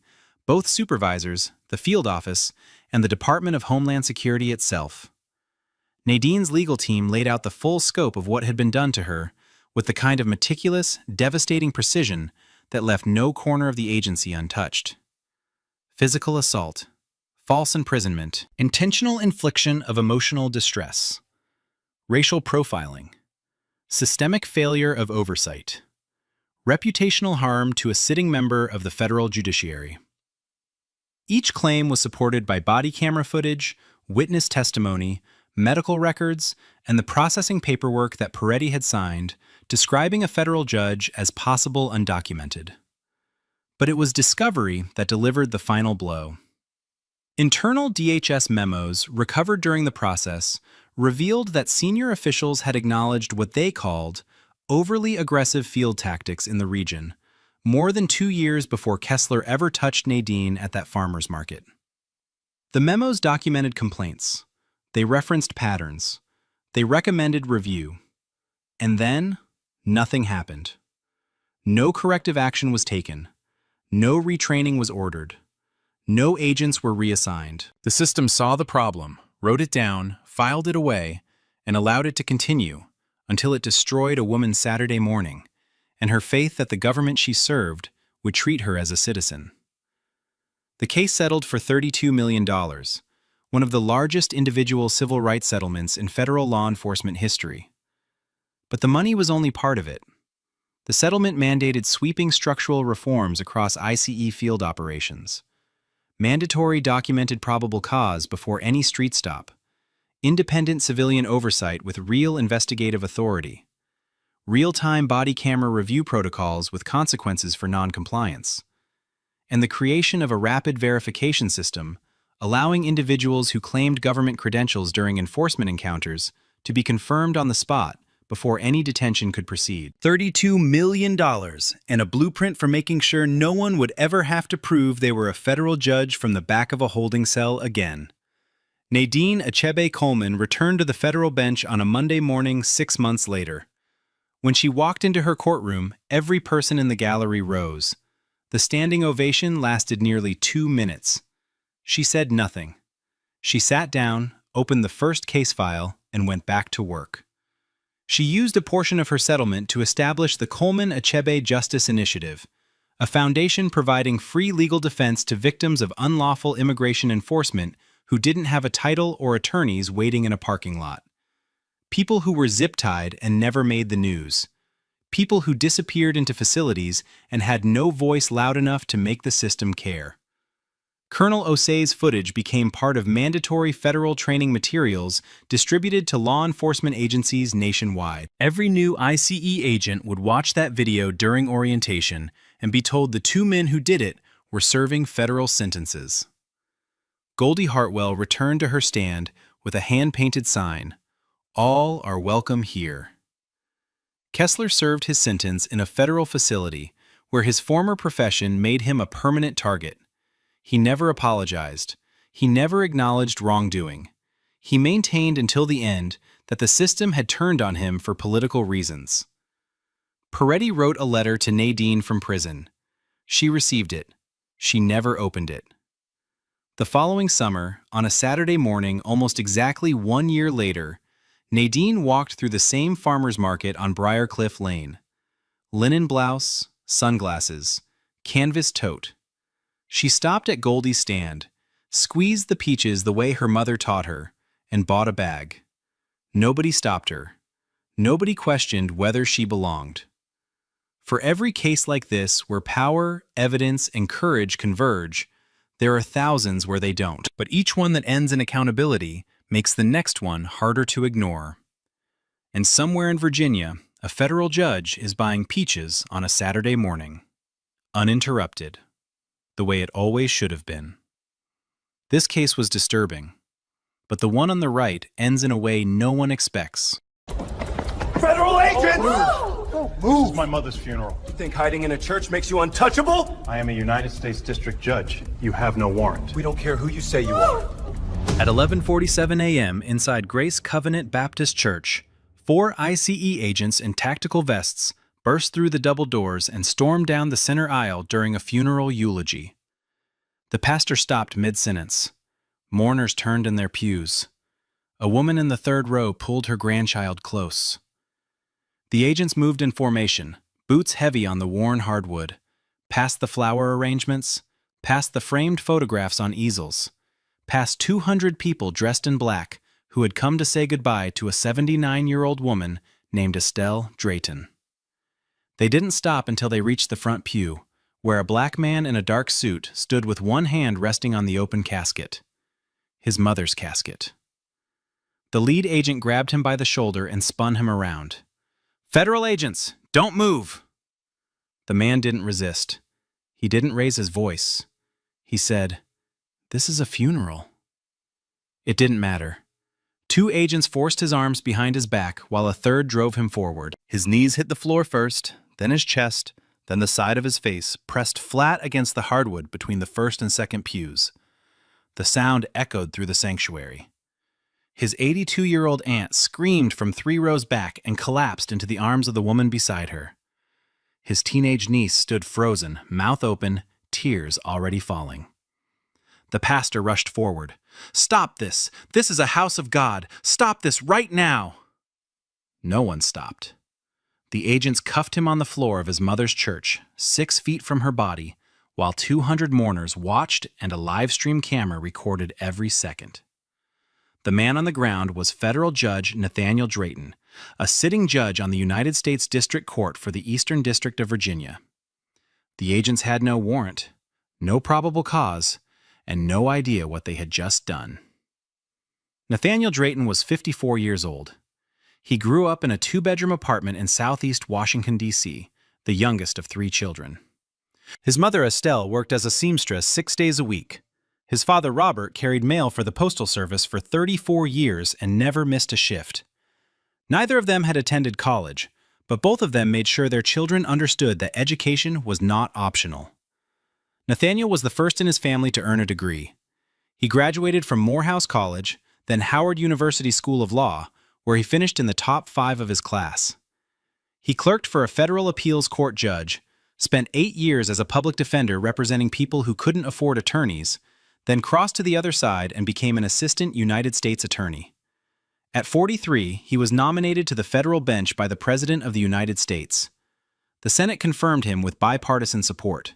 both supervisors, the field office, and the Department of Homeland Security itself. Nadine's legal team laid out the full scope of what had been done to her with the kind of meticulous, devastating precision that left no corner of the agency untouched. Physical assault, false imprisonment, intentional infliction of emotional distress, racial profiling, systemic failure of oversight, reputational harm to a sitting member of the federal judiciary. Each claim was supported by body camera footage, witness testimony, medical records, and the processing paperwork that Peretti had signed, describing a federal judge as possible undocumented. But it was discovery that delivered the final blow. Internal DHS memos recovered during the process revealed that senior officials had acknowledged what they called overly aggressive field tactics in the region, more than 2 years before Kessler ever touched Nadine at that farmer's market. The memos documented complaints. They referenced patterns. They recommended review. And then, nothing happened. No corrective action was taken. No retraining was ordered. No agents were reassigned. The system saw the problem, wrote it down, filed it away, and allowed it to continue until it destroyed a woman's Saturday morning and her faith that the government she served would treat her as a citizen. The case settled for $32 million, one of the largest individual civil rights settlements in federal law enforcement history. But the money was only part of it. The settlement mandated sweeping structural reforms across ICE field operations, mandatory documented probable cause before any street stop, independent civilian oversight with real investigative authority, real-time body camera review protocols with consequences for non-compliance, and the creation of a rapid verification system allowing individuals who claimed government credentials during enforcement encounters to be confirmed on the spot before any detention could proceed. $32 million and a blueprint for making sure no one would ever have to prove they were a federal judge from the back of a holding cell again. Nadine Achebe Coleman returned to the federal bench on a Monday morning 6 months later. When she walked into her courtroom, every person in the gallery rose. The standing ovation lasted nearly 2 minutes. She said nothing. She sat down, opened the first case file, and went back to work. She used a portion of her settlement to establish the Coleman Achebe Justice Initiative, a foundation providing free legal defense to victims of unlawful immigration enforcement who didn't have a title or attorneys waiting in a parking lot. People who were zip-tied and never made the news. People who disappeared into facilities and had no voice loud enough to make the system care. Colonel Osei's footage became part of mandatory federal training materials distributed to law enforcement agencies nationwide. Every new ICE agent would watch that video during orientation and be told the 2 men who did it were serving federal sentences. Goldie Hartwell returned to her stand with a hand-painted sign, "All are welcome here." Kessler served his sentence in a federal facility where his former profession made him a permanent target. He never apologized. He never acknowledged wrongdoing. He maintained until the end that the system had turned on him for political reasons. Peretti wrote a letter to Nadine from prison. She received it. She never opened it. The following summer, on a Saturday morning almost exactly 1 year later, Nadine walked through the same farmer's market on Briarcliff Lane. Linen blouse, sunglasses, canvas tote. She stopped at Goldie's stand, squeezed the peaches the way her mother taught her, and bought a bag. Nobody stopped her. Nobody questioned whether she belonged. For every case like this where power, evidence, and courage converge, there are thousands where they don't. But each one that ends in accountability makes the next one harder to ignore. And somewhere in Virginia, A federal judge is buying peaches on a Saturday morning. Uninterrupted. The way it always should have been. This case was disturbing, but the one on the right ends in a way no one expects. Federal agent! Don't move my mother's funeral. You think hiding in a church makes you untouchable? I am a United States District Judge. You have no warrant. We don't care who you say you are. At 11:47 a.m. inside Grace Covenant Baptist Church, 4 ICE agents in tactical vests burst through the double doors and stormed down the center aisle during a funeral eulogy. The pastor stopped mid-sentence. Mourners turned in their pews. A woman in the third row pulled her grandchild close. The agents moved in formation, boots heavy on the worn hardwood, past the flower arrangements, past the framed photographs on easels, past 200 people dressed in black who had come to say goodbye to a 79-year-old woman named Estelle Drayton. They didn't stop until they reached the front pew, where a black man in a dark suit stood with one hand resting on the open casket. His mother's casket. The lead agent grabbed him by the shoulder and spun him around. "Federal agents, don't move!" The man didn't resist. He didn't raise his voice. He said, "This is a funeral." It didn't matter. 2 agents forced his arms behind his back while a third drove him forward. His knees hit the floor first, then his chest, then the side of his face, pressed flat against the hardwood between the first and second pews. The sound echoed through the sanctuary. His 82-year-old aunt screamed from 3 rows back and collapsed into the arms of the woman beside her. His teenage niece stood frozen, mouth open, tears already falling. The pastor rushed forward. "Stop this! This is a house of God! Stop this right now!" No one stopped. The agents cuffed him on the floor of his mother's church, 6 feet from her body, while 200 mourners watched and a live stream camera recorded every second. The man on the ground was Federal Judge Nathaniel Drayton, a sitting judge on the United States District Court for the Eastern District of Virginia. The agents had no warrant, no probable cause, and no idea what they had just done. Nathaniel Drayton was 54 years old. He grew up in a 2-bedroom apartment in southeast Washington, D.C., the youngest of 3 children. His mother, Estelle, worked as a seamstress 6 days a week. His father, Robert, carried mail for the Postal Service for 34 years and never missed a shift. Neither of them had attended college, but both of them made sure their children understood that education was not optional. Nathaniel was the first in his family to earn a degree. He graduated from Morehouse College, then Howard University School of Law, where he finished in the top 5 of his class. He clerked for a federal appeals court judge, spent 8 years as a public defender representing people who couldn't afford attorneys, then crossed to the other side and became an assistant United States attorney. At 43, he was nominated to the federal bench by the President of the United States. The Senate confirmed him with bipartisan support.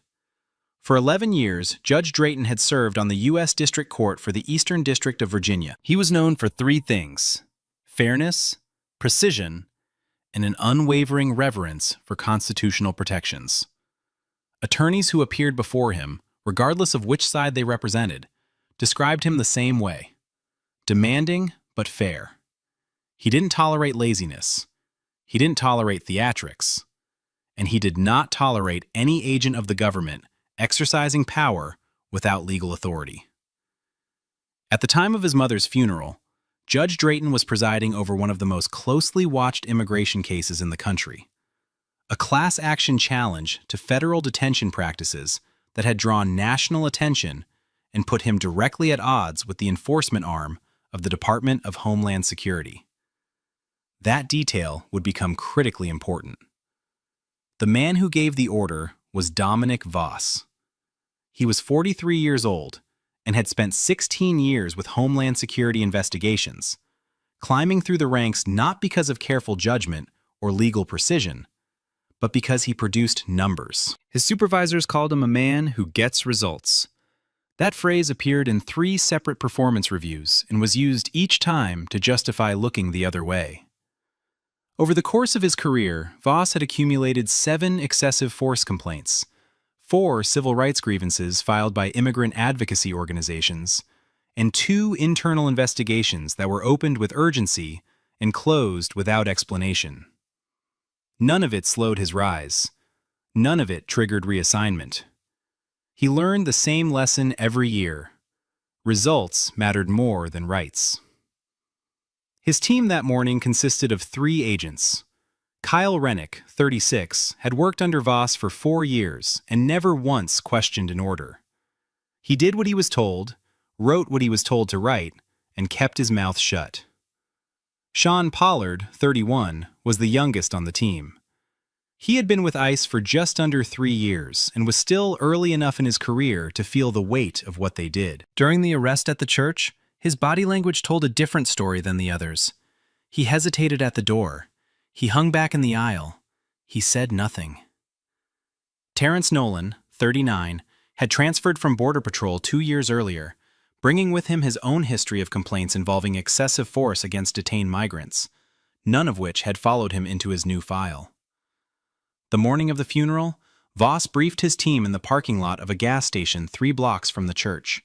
For 11 years, Judge Drayton had served on the U.S. District Court for the Eastern District of Virginia. He was known for 3 things: fairness, precision, and an unwavering reverence for constitutional protections. Attorneys who appeared before him, regardless of which side they represented, described him the same way: demanding but fair. He didn't tolerate laziness. He didn't tolerate theatrics. And he did not tolerate any agent of the government exercising power without legal authority. At the time of his mother's funeral, Judge Drayton was presiding over one of the most closely watched immigration cases in the country, a class action challenge to federal detention practices that had drawn national attention and put him directly at odds with the enforcement arm of the Department of Homeland Security. That detail would become critically important. The man who gave the order was Dominic Voss. He was 43 years old and had spent 16 years with Homeland Security investigations, climbing through the ranks not because of careful judgment or legal precision, but because he produced numbers. His supervisors called him a man who gets results. That phrase appeared in 3 separate performance reviews and was used each time to justify looking the other way. Over the course of his career, Voss had accumulated 7 excessive force complaints, 4 civil rights grievances filed by immigrant advocacy organizations, and 2 internal investigations that were opened with urgency and closed without explanation. None of it slowed his rise. None of it triggered reassignment. He learned the same lesson every year. Results mattered more than rights. His team that morning consisted of 3 agents. Kyle Rennick, 36, had worked under Voss for 4 years and never once questioned an order. He did what he was told, wrote what he was told to write, and kept his mouth shut. Sean Pollard, 31, was the youngest on the team. He had been with ICE for just under 3 years and was still early enough in his career to feel the weight of what they did. During the arrest at the church, his body language told a different story than the others. He hesitated at the door. He hung back in the aisle. He said nothing. Terrence Nolan, 39, had transferred from Border Patrol 2 years earlier, bringing with him his own history of complaints involving excessive force against detained migrants, none of which had followed him into his new file. The morning of the funeral, Voss briefed his team in the parking lot of a gas station 3 blocks from the church.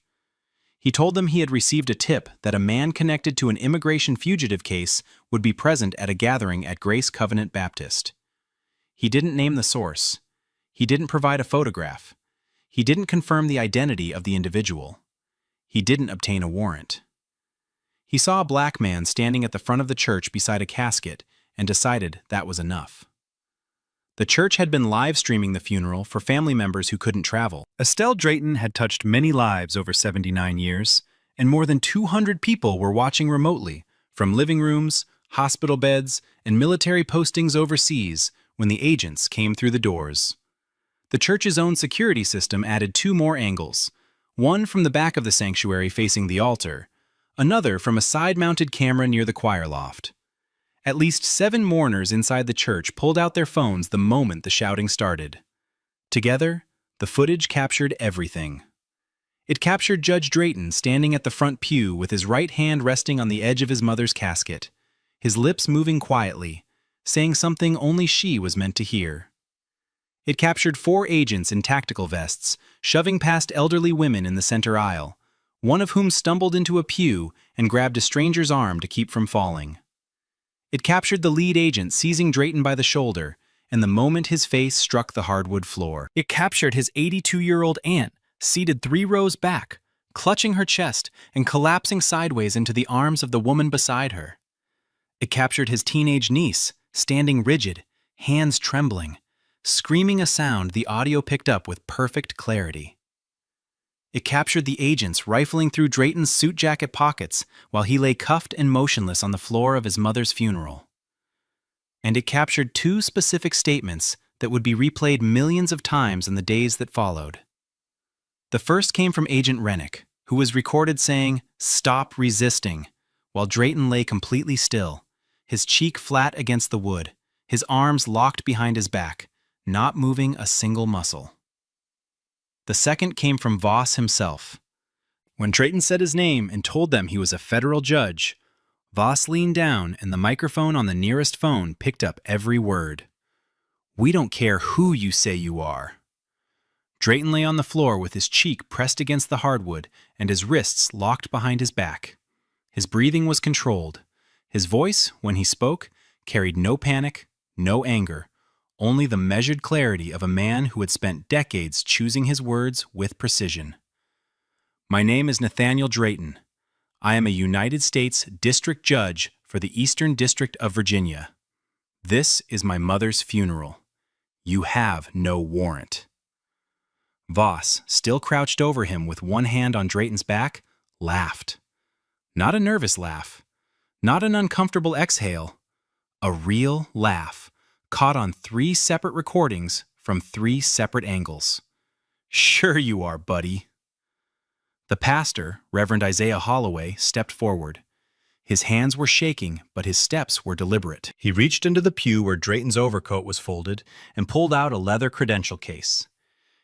He told them he had received a tip that a man connected to an immigration fugitive case would be present at a gathering at Grace Covenant Baptist. He didn't name the source. He didn't provide a photograph. He didn't confirm the identity of the individual. He didn't obtain a warrant. He saw a black man standing at the front of the church beside a casket and decided that was enough. The church had been live streaming the funeral for family members who couldn't travel. Estelle Drayton had touched many lives over 79 years, and more than 200 people were watching remotely, from living rooms, hospital beds, and military postings overseas when the agents came through the doors. The church's own security system added 2 more angles, one from the back of the sanctuary facing the altar, another from a side-mounted camera near the choir loft. At least 7 mourners inside the church pulled out their phones the moment the shouting started. Together, the footage captured everything. It captured Judge Drayton standing at the front pew with his right hand resting on the edge of his mother's casket, his lips moving quietly, saying something only she was meant to hear. It captured 4 agents in tactical vests, shoving past elderly women in the center aisle, one of whom stumbled into a pew and grabbed a stranger's arm to keep from falling. It captured the lead agent seizing Drayton by the shoulder, and the moment his face struck the hardwood floor. It captured his 82-year-old aunt, seated 3 rows back, clutching her chest and collapsing sideways into the arms of the woman beside her. It captured his teenage niece, standing rigid, hands trembling, screaming a sound the audio picked up with perfect clarity. It captured the agents rifling through Drayton's suit jacket pockets while he lay cuffed and motionless on the floor of his mother's funeral. And it captured 2 specific statements that would be replayed millions of times in the days that followed. The first came from Agent Rennick, who was recorded saying, "Stop resisting," while Drayton lay completely still, his cheek flat against the wood, his arms locked behind his back, not moving a single muscle. The second came from Voss himself. When Drayton said his name and told them he was a federal judge, Voss leaned down and the microphone on the nearest phone picked up every word. "We don't care who you say you are." Drayton lay on the floor with his cheek pressed against the hardwood and his wrists locked behind his back. His breathing was controlled. His voice, when he spoke, carried no panic, no anger, only the measured clarity of a man who had spent decades choosing his words with precision. "My name is Nathaniel Drayton. I am a United States District Judge for the Eastern District of Virginia. This is my mother's funeral. You have no warrant." Voss, still crouched over him with one hand on Drayton's back, laughed. Not a nervous laugh, not an uncomfortable exhale, a real laugh, caught on 3 separate recordings from 3 separate angles. "Sure you are, buddy." The pastor, Reverend Isaiah Holloway, stepped forward. His hands were shaking, but his steps were deliberate. He reached into the pew where Drayton's overcoat was folded and pulled out a leather credential case.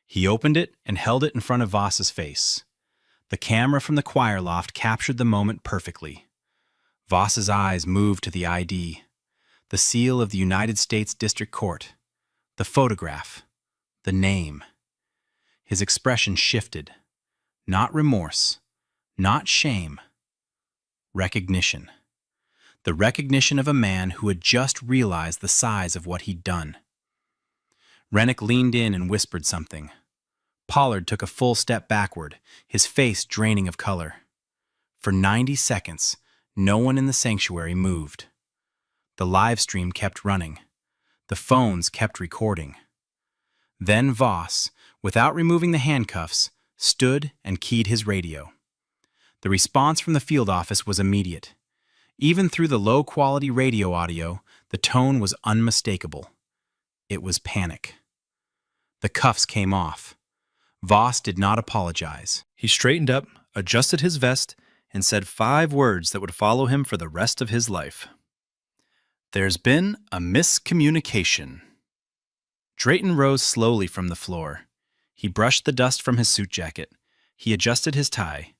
He opened it and held it in front of Voss's face. The camera from the choir loft captured the moment perfectly. Voss's eyes moved to the ID. The seal of the United States District Court, the photograph, the name. His expression shifted. Not remorse, not shame. Recognition. the recognition of a man who had just realized the size of what he'd done. Rennick leaned in and whispered something. Pollard took a full step backward, his face draining of color. For 90 seconds, no one in the sanctuary moved. The live stream kept running. The phones kept recording. Then Voss, without removing the handcuffs, stood and keyed his radio. The response from the field office was immediate. Even through the low-quality radio audio, the tone was unmistakable. It was panic. The cuffs came off. Voss did not apologize. He straightened up, adjusted his vest, and said 5 words that would follow him for the rest of his life. There's been a miscommunication. Drayton rose slowly from the floor. He brushed the dust from his suit jacket. He adjusted his tie.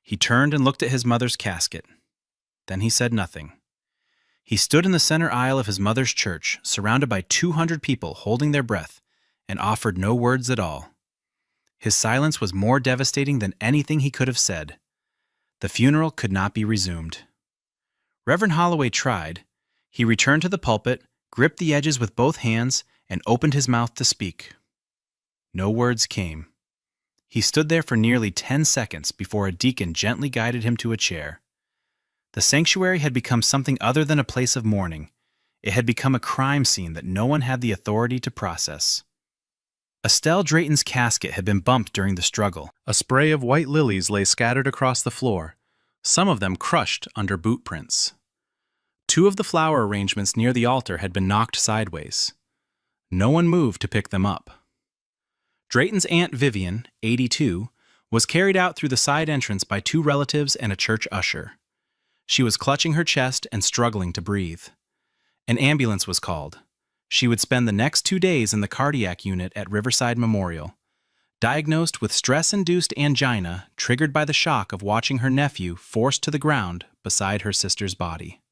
He turned and looked at his mother's casket. Then he said nothing. He stood in the center aisle of his mother's church, surrounded by 200 people holding their breath, and offered no words at all. His silence was more devastating than anything he could have said. The funeral could not be resumed. Reverend Holloway tried. He returned to the pulpit, gripped the edges with both hands, and opened his mouth to speak. No words came. He stood there for nearly 10 seconds before a deacon gently guided him to a chair. The sanctuary had become something other than a place of mourning. It had become a crime scene that no one had the authority to process. Estelle Drayton's casket had been bumped during the struggle. A spray of white lilies lay scattered across the floor, some of them crushed under boot prints. 2 of the flower arrangements near the altar had been knocked sideways. No one moved to pick them up. Drayton's Aunt Vivian, 82, was carried out through the side entrance by 2 relatives and a church usher. She was clutching her chest and struggling to breathe. An ambulance was called. She would spend the next 2 days in the cardiac unit at Riverside Memorial, diagnosed with stress-induced angina triggered by the shock of watching her nephew forced to the ground beside her sister's body.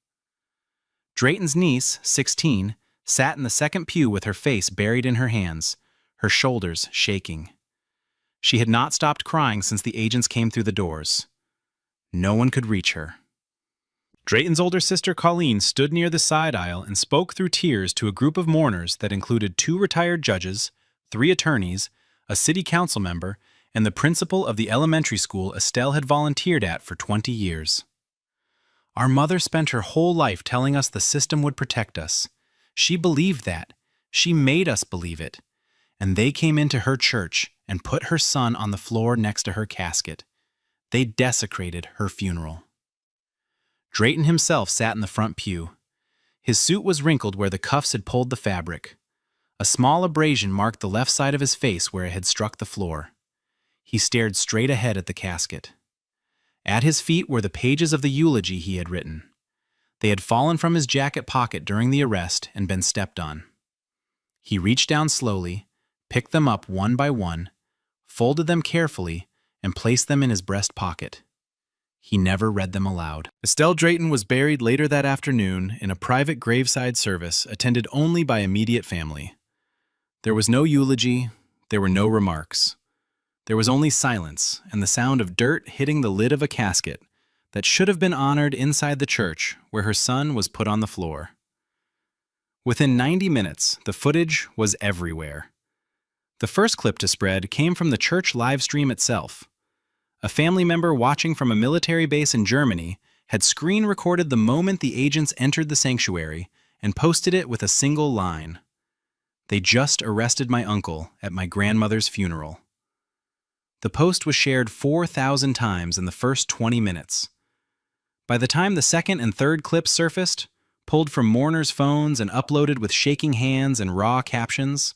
Drayton's niece, 16, sat in the second pew with her face buried in her hands, her shoulders shaking. She had not stopped crying since the agents came through the doors. No one could reach her. Drayton's older sister Colleen stood near the side aisle and spoke through tears to a group of mourners that included 2 retired judges, 3 attorneys, a city council member, and the principal of the elementary school Estelle had volunteered at for 20 years. Our mother spent her whole life telling us the system would protect us. She believed that. She made us believe it. And they came into her church and put her son on the floor next to her casket. They desecrated her funeral. Drayton himself sat in the front pew. His suit was wrinkled where the cuffs had pulled the fabric. A small abrasion marked the left side of his face where it had struck the floor. He stared straight ahead at the casket. At his feet were the pages of the eulogy he had written. They had fallen from his jacket pocket during the arrest and been stepped on. He reached down slowly, picked them up one by one, folded them carefully, and placed them in his breast pocket. He never read them aloud. Estelle Drayton was buried later that afternoon in a private graveside service attended only by immediate family. There was no eulogy, there were no remarks. There was only silence and the sound of dirt hitting the lid of a casket that should have been honored inside the church where her son was put on the floor. Within 90 minutes, the footage was everywhere. The first clip to spread came from the church live stream itself. A family member watching from a military base in Germany had screen recorded the moment the agents entered the sanctuary and posted it with a single line. "They just arrested my uncle at my grandmother's funeral." The post was shared 4,000 times in the first 20 minutes. By the time the second and third clips surfaced, pulled from mourners' phones and uploaded with shaking hands and raw captions,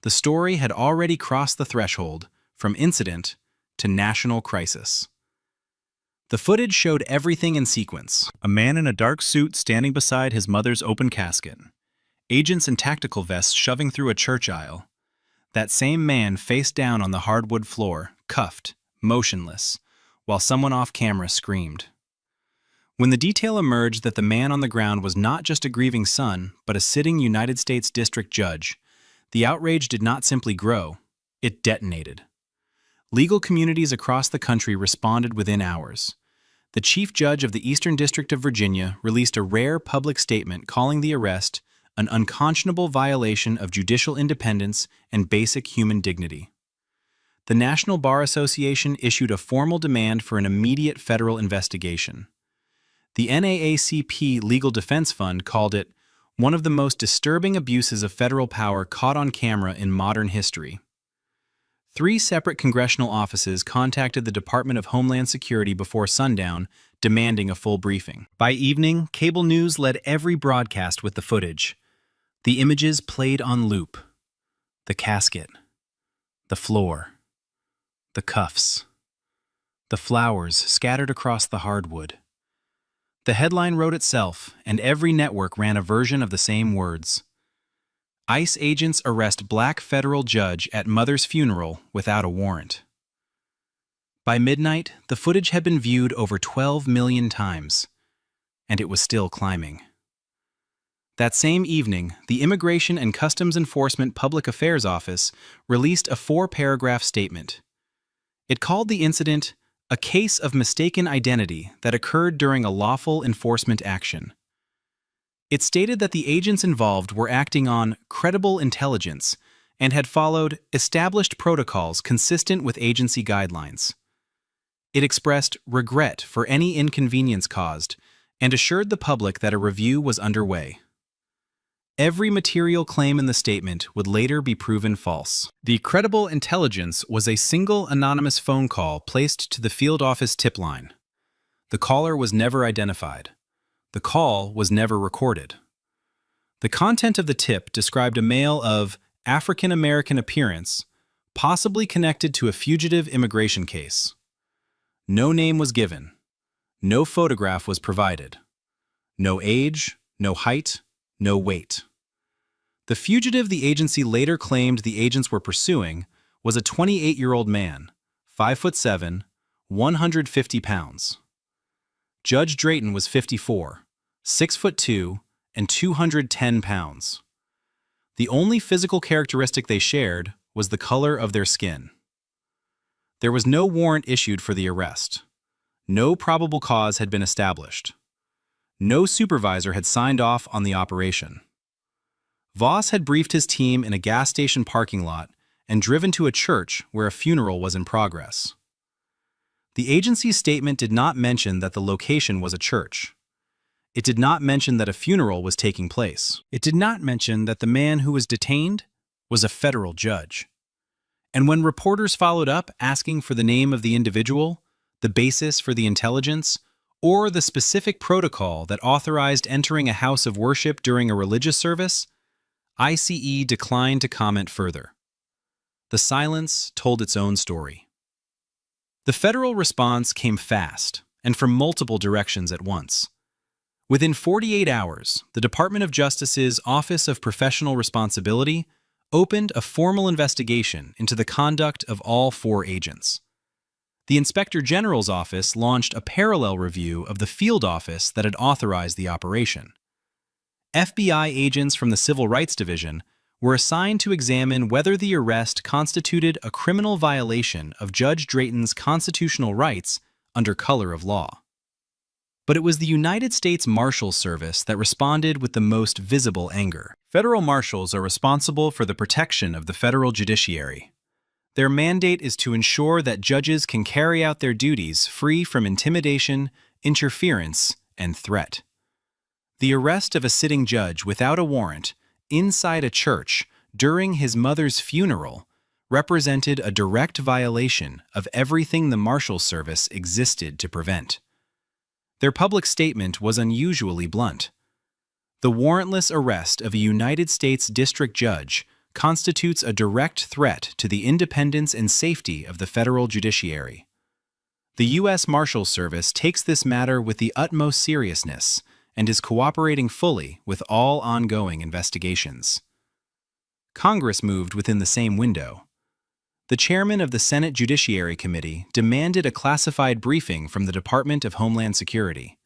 the story had already crossed the threshold from incident to national crisis. The footage showed everything in sequence. A man in a dark suit standing beside his mother's open casket. Agents in tactical vests shoving through a church aisle. That same man face down on the hardwood floor, cuffed, motionless, while someone off camera screamed. When the detail emerged that the man on the ground was not just a grieving son, but a sitting United States District Judge, the outrage did not simply grow, it detonated. Legal communities across the country responded within hours. the Chief Judge of the Eastern District of Virginia released a rare public statement calling the arrest an unconscionable violation of judicial independence and basic human dignity. The National Bar Association issued a formal demand for an immediate federal investigation. The NAACP Legal Defense Fund called it one of the most disturbing abuses of federal power caught on camera in modern history. 3 separate congressional offices contacted the Department of Homeland Security before sundown, demanding a full briefing. By evening, cable news led every broadcast with the footage. The images played on loop. The casket. The floor. The cuffs. The flowers scattered across the hardwood. The headline wrote itself, and every network ran a version of the same words. ICE agents arrest black federal judge at mother's funeral without a warrant. By midnight, the footage had been viewed over 12 million times, and it was still climbing. That same evening, the Immigration and Customs Enforcement Public Affairs Office released a 4-paragraph statement. It called the incident a case of mistaken identity that occurred during a lawful enforcement action. It stated that the agents involved were acting on credible intelligence and had followed established protocols consistent with agency guidelines. It expressed regret for any inconvenience caused and assured the public that a review was underway. Every material claim in the statement would later be proven false. The credible intelligence was a single anonymous phone call placed to the field office tip line. The caller was never identified. The call was never recorded. The content of the tip described a male of African American appearance, possibly connected to a fugitive immigration case. No name was given. No photograph was provided. No age, no height, no weight. The fugitive the agency later claimed the agents were pursuing was a 28-year-old man, 5'7", 150 pounds. Judge Drayton was 54, 6'2", and 210 pounds. The only physical characteristic they shared was the color of their skin. There was no warrant issued for the arrest. No probable cause had been established. No supervisor had signed off on the operation. Voss had briefed his team in a gas station parking lot and driven to a church where a funeral was in progress. The agency's statement did not mention that the location was a church. It did not mention that a funeral was taking place. It did not mention that the man who was detained was a federal judge. And when reporters followed up asking for the name of the individual, the basis for the intelligence, or the specific protocol that authorized entering a house of worship during a religious service, ICE declined to comment further. The silence told its own story. The federal response came fast and from multiple directions at once. Within 48 hours, the Department of Justice's Office of Professional Responsibility opened a formal investigation into the conduct of all 4 agents. The Inspector General's office launched a parallel review of the field office that had authorized the operation. FBI agents from the Civil Rights Division were assigned to examine whether the arrest constituted a criminal violation of Judge Drayton's constitutional rights under color of law. But it was the United States Marshals Service that responded with the most visible anger. Federal marshals are responsible for the protection of the federal judiciary. Their mandate is to ensure that judges can carry out their duties free from intimidation, interference, and threat. The arrest of a sitting judge without a warrant inside a church during his mother's funeral represented a direct violation of everything the Marshals Service existed to prevent. Their public statement was unusually blunt. The warrantless arrest of a United States district judge constitutes a direct threat to the independence and safety of the federal judiciary. The U.S. Marshals Service takes this matter with the utmost seriousness and is cooperating fully with all ongoing investigations. Congress moved within the same window. The chairman of the Senate Judiciary Committee demanded a classified briefing from the Department of Homeland Security.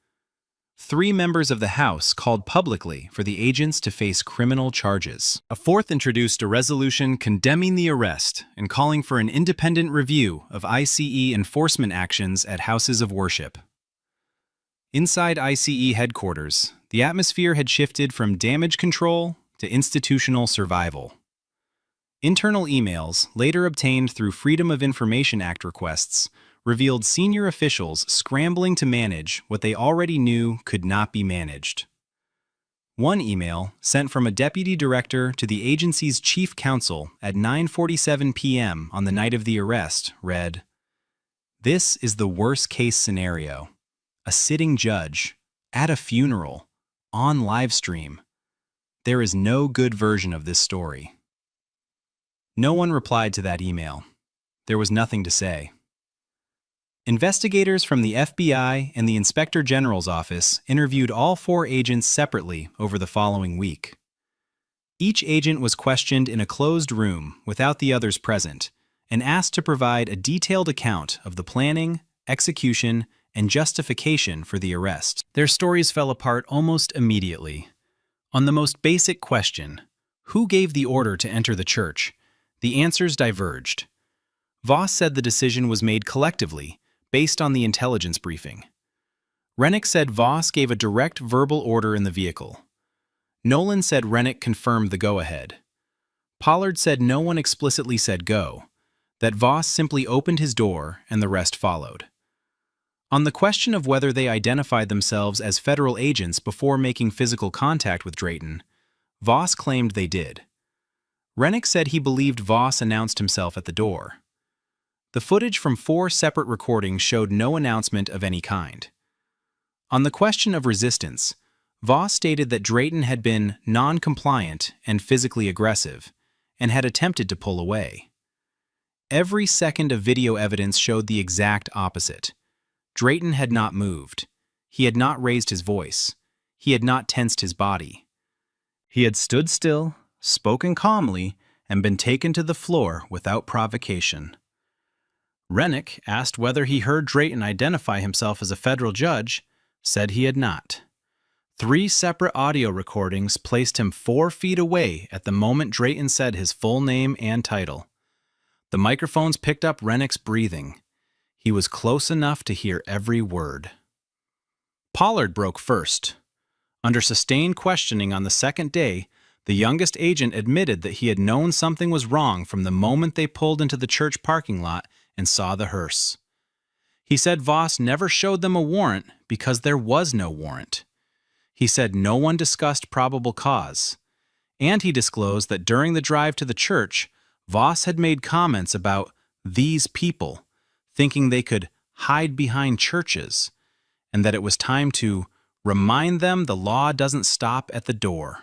3 members of the House called publicly for the agents to face criminal charges. A 4th introduced a resolution condemning the arrest and calling for an independent review of ICE enforcement actions at houses of worship. Inside ICE headquarters, the atmosphere had shifted from damage control to institutional survival. Internal emails, later obtained through Freedom of Information Act requests, revealed senior officials scrambling to manage what they already knew could not be managed. One email, sent from a deputy director to the agency's chief counsel at 9:47 p.m. on the night of the arrest, read, "This is the worst-case scenario. A sitting judge, at a funeral, on live stream. There is no good version of this story." No one replied to that email. There was nothing to say. Investigators from the FBI and the Inspector General's office interviewed all 4 agents separately over the following week. Each agent was questioned in a closed room without the others present and asked to provide a detailed account of the planning, execution, and justification for the arrest. Their stories fell apart almost immediately. On the most basic question, who gave the order to enter the church, the answers diverged. Voss said the decision was made collectively, based on the intelligence briefing. Rennick said Voss gave a direct verbal order in the vehicle. Nolan said Rennick confirmed the go-ahead. Pollard said no one explicitly said go, that Voss simply opened his door and the rest followed. On the question of whether they identified themselves as federal agents before making physical contact with Drayton, Voss claimed they did. Rennick said he believed Voss announced himself at the door. The footage from 4 separate recordings showed no announcement of any kind. On the question of resistance, Voss stated that Drayton had been non-compliant and physically aggressive, and had attempted to pull away. Every second of video evidence showed the exact opposite. Drayton had not moved. He had not raised his voice. He had not tensed his body. He had stood still, spoken calmly, and been taken to the floor without provocation. Rennick, asked whether he heard Drayton identify himself as a federal judge, said he had not. 3 separate audio recordings placed him 4 feet away at the moment Drayton said his full name and title. The microphones picked up Rennick's breathing. He was close enough to hear every word. Pollard broke first. Under sustained questioning on the second day, the youngest agent admitted that he had known something was wrong from the moment they pulled into the church parking lot and saw the hearse. He said Voss never showed them a warrant because there was no warrant. He said no one discussed probable cause. And he disclosed that during the drive to the church, Voss had made comments about these people, thinking they could hide behind churches, and that it was time to remind them the law doesn't stop at the door.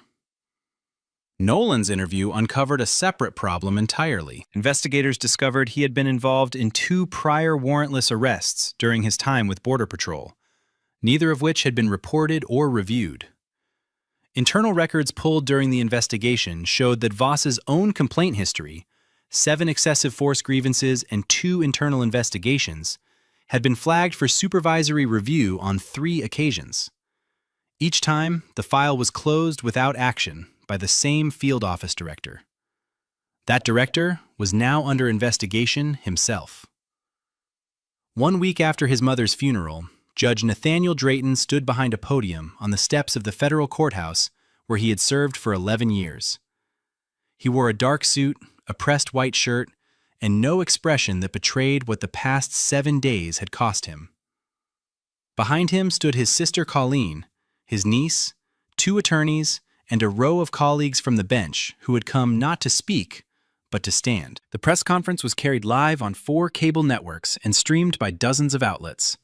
Nolan's interview uncovered a separate problem entirely. Investigators discovered he had been involved in 2 prior warrantless arrests during his time with Border Patrol, neither of which had been reported or reviewed. Internal records pulled during the investigation showed that Voss's own complaint history, 7 excessive force grievances and 2 internal investigations, had been flagged for supervisory review on 3 occasions. Each time, the file was closed without action by the same field office director. That director was now under investigation himself. 1 week after his mother's funeral, Judge Nathaniel Drayton stood behind a podium on the steps of the federal courthouse where he had served for 11 years. He wore a dark suit, a pressed white shirt, and no expression that betrayed what the past 7 days had cost him. Behind him stood his sister Colleen, his niece, 2 attorneys, and a row of colleagues from the bench who had come not to speak, but to stand. The press conference was carried live on 4 cable networks and streamed by dozens of outlets.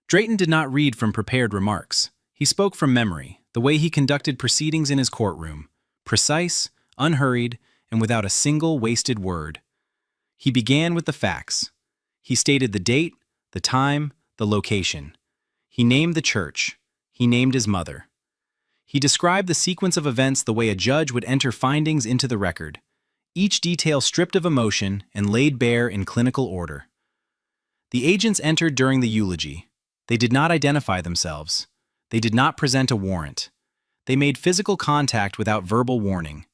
Drayton did not read from prepared remarks. He spoke from memory, the way he conducted proceedings in his courtroom, precise, unhurried, and without a single wasted word. He began with the facts. He stated the date, the time, the location. He named the church. He named his mother. He described the sequence of events the way a judge would enter findings into the record, each detail stripped of emotion and laid bare in clinical order. The agents entered during the eulogy. They did not identify themselves. They did not present a warrant. They made physical contact without verbal warning.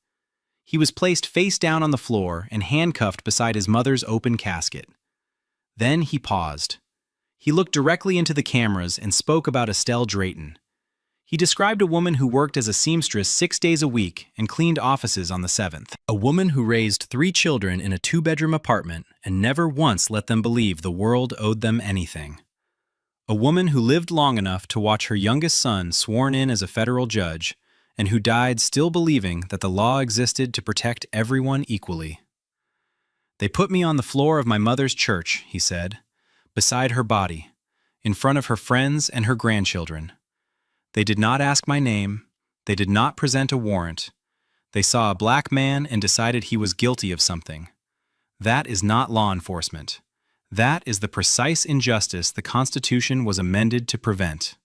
He was placed face down on the floor and handcuffed beside his mother's open casket. Then he paused. He looked directly into the cameras and spoke about Estelle Drayton. He described a woman who worked as a seamstress 6 days a week and cleaned offices on the 7th. A woman who raised 3 children in a 2-bedroom apartment and never once let them believe the world owed them anything. A woman who lived long enough to watch her youngest son sworn in as a federal judge and who died still believing that the law existed to protect everyone equally. "They put me on the floor of my mother's church," he said, "beside her body, in front of her friends and her grandchildren. They did not ask my name. They did not present a warrant. They saw a black man and decided he was guilty of something. That is not law enforcement. That is the precise injustice the Constitution was amended to prevent."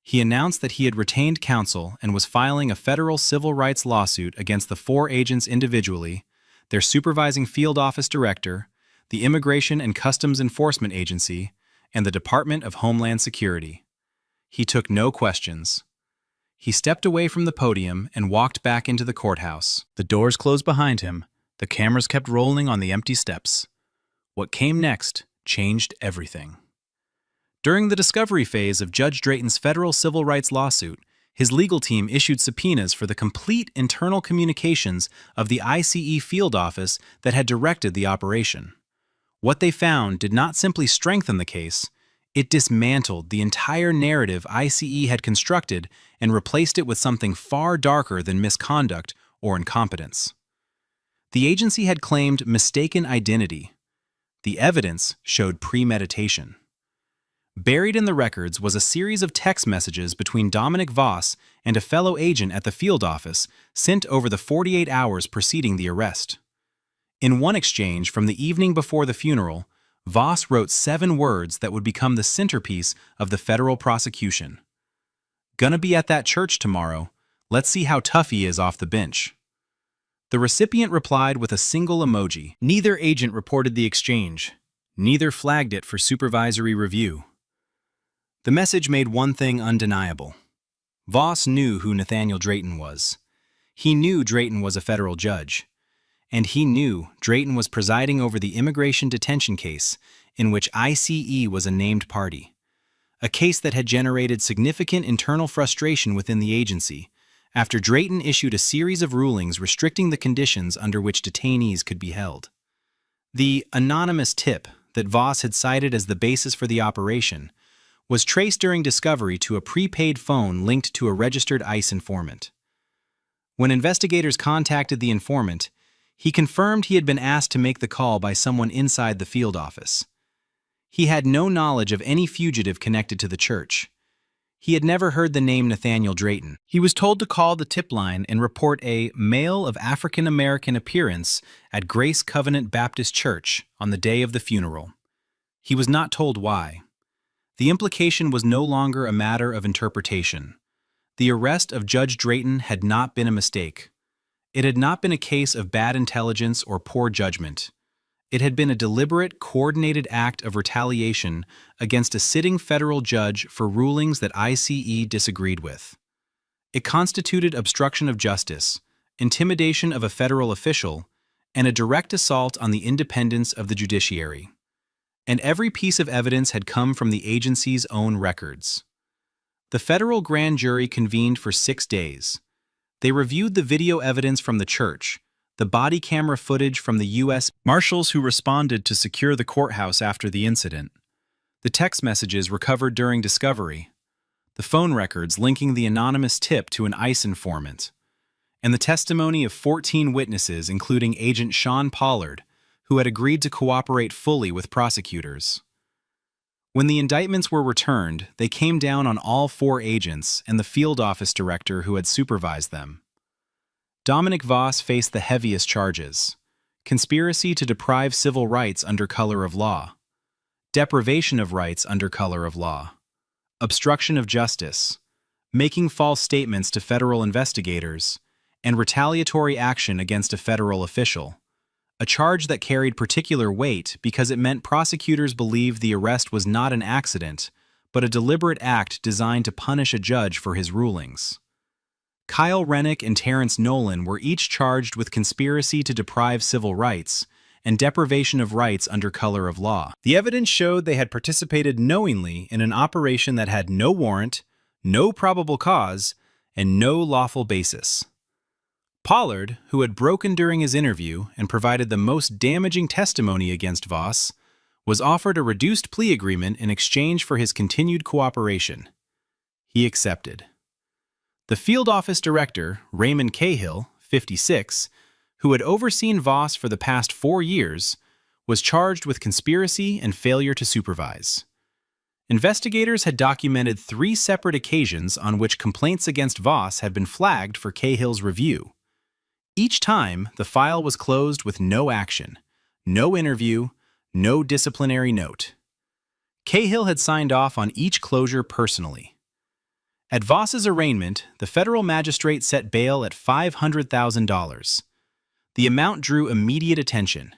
He announced that he had retained counsel and was filing a federal civil rights lawsuit against the 4 agents individually, their supervising field office director, the Immigration and Customs Enforcement Agency, and the Department of Homeland Security. He took no questions. He stepped away from the podium and walked back into the courthouse. The doors closed behind him. The cameras kept rolling on the empty steps. What came next changed everything. During the discovery phase of Judge Drayton's federal civil rights lawsuit, his legal team issued subpoenas for the complete internal communications of the ICE field office that had directed the operation. What they found did not simply strengthen the case, it dismantled the entire narrative ICE had constructed and replaced it with something far darker than misconduct or incompetence. The agency had claimed mistaken identity. The evidence showed premeditation. Buried in the records was a series of text messages between Dominic Voss and a fellow agent at the field office sent over the 48 hours preceding the arrest. In one exchange from the evening before the funeral, Voss wrote 7 words that would become the centerpiece of the federal prosecution. "Gonna be at that church tomorrow. Let's see how tough he is off the bench." The recipient replied with a single emoji. Neither agent reported the exchange. Neither flagged it for supervisory review. The message made one thing undeniable. Voss knew who Nathaniel Drayton was. He knew Drayton was a federal judge. And he knew Drayton was presiding over the immigration detention case in which ICE was a named party, a case that had generated significant internal frustration within the agency after Drayton issued a series of rulings restricting the conditions under which detainees could be held. The anonymous tip that Voss had cited as the basis for the operation was traced during discovery to a prepaid phone linked to a registered ICE informant. When investigators contacted the informant, he confirmed he had been asked to make the call by someone inside the field office. He had no knowledge of any fugitive connected to the church. He had never heard the name Nathaniel Drayton. He was told to call the tip line and report a male of African American appearance at Grace Covenant Baptist Church on the day of the funeral. He was not told why. The implication was no longer a matter of interpretation. The arrest of Judge Drayton had not been a mistake. It had not been a case of bad intelligence or poor judgment. It had been a deliberate, coordinated act of retaliation against a sitting federal judge for rulings that ICE disagreed with. It constituted obstruction of justice, intimidation of a federal official, and a direct assault on the independence of the judiciary. And every piece of evidence had come from the agency's own records. The federal grand jury convened for 6 days. They reviewed the video evidence from the church, the body camera footage from the U.S. Marshals who responded to secure the courthouse after the incident, the text messages recovered during discovery, the phone records linking the anonymous tip to an ICE informant, and the testimony of 14 witnesses including Agent Sean Pollard, who had agreed to cooperate fully with prosecutors. When the indictments were returned, they came down on all 4 agents and the field office director who had supervised them. Dominic Voss faced the heaviest charges: conspiracy to deprive civil rights under color of law, deprivation of rights under color of law, obstruction of justice, making false statements to federal investigators, and retaliatory action against a federal official. A charge that carried particular weight because it meant prosecutors believed the arrest was not an accident, but a deliberate act designed to punish a judge for his rulings. Kyle Rennick and Terrence Nolan were each charged with conspiracy to deprive civil rights, and deprivation of rights under color of law. The evidence showed they had participated knowingly in an operation that had no warrant, no probable cause, and no lawful basis. Pollard, who had broken during his interview and provided the most damaging testimony against Voss, was offered a reduced plea agreement in exchange for his continued cooperation. He accepted. The field office director, Raymond Cahill, 56, who had overseen Voss for the past 4 years, was charged with conspiracy and failure to supervise. Investigators had documented 3 separate occasions on which complaints against Voss had been flagged for Cahill's review. Each time, the file was closed with no action, no interview, no disciplinary note. Cahill had signed off on each closure personally. At Voss's arraignment, the federal magistrate set bail at $500,000. The amount drew immediate attention.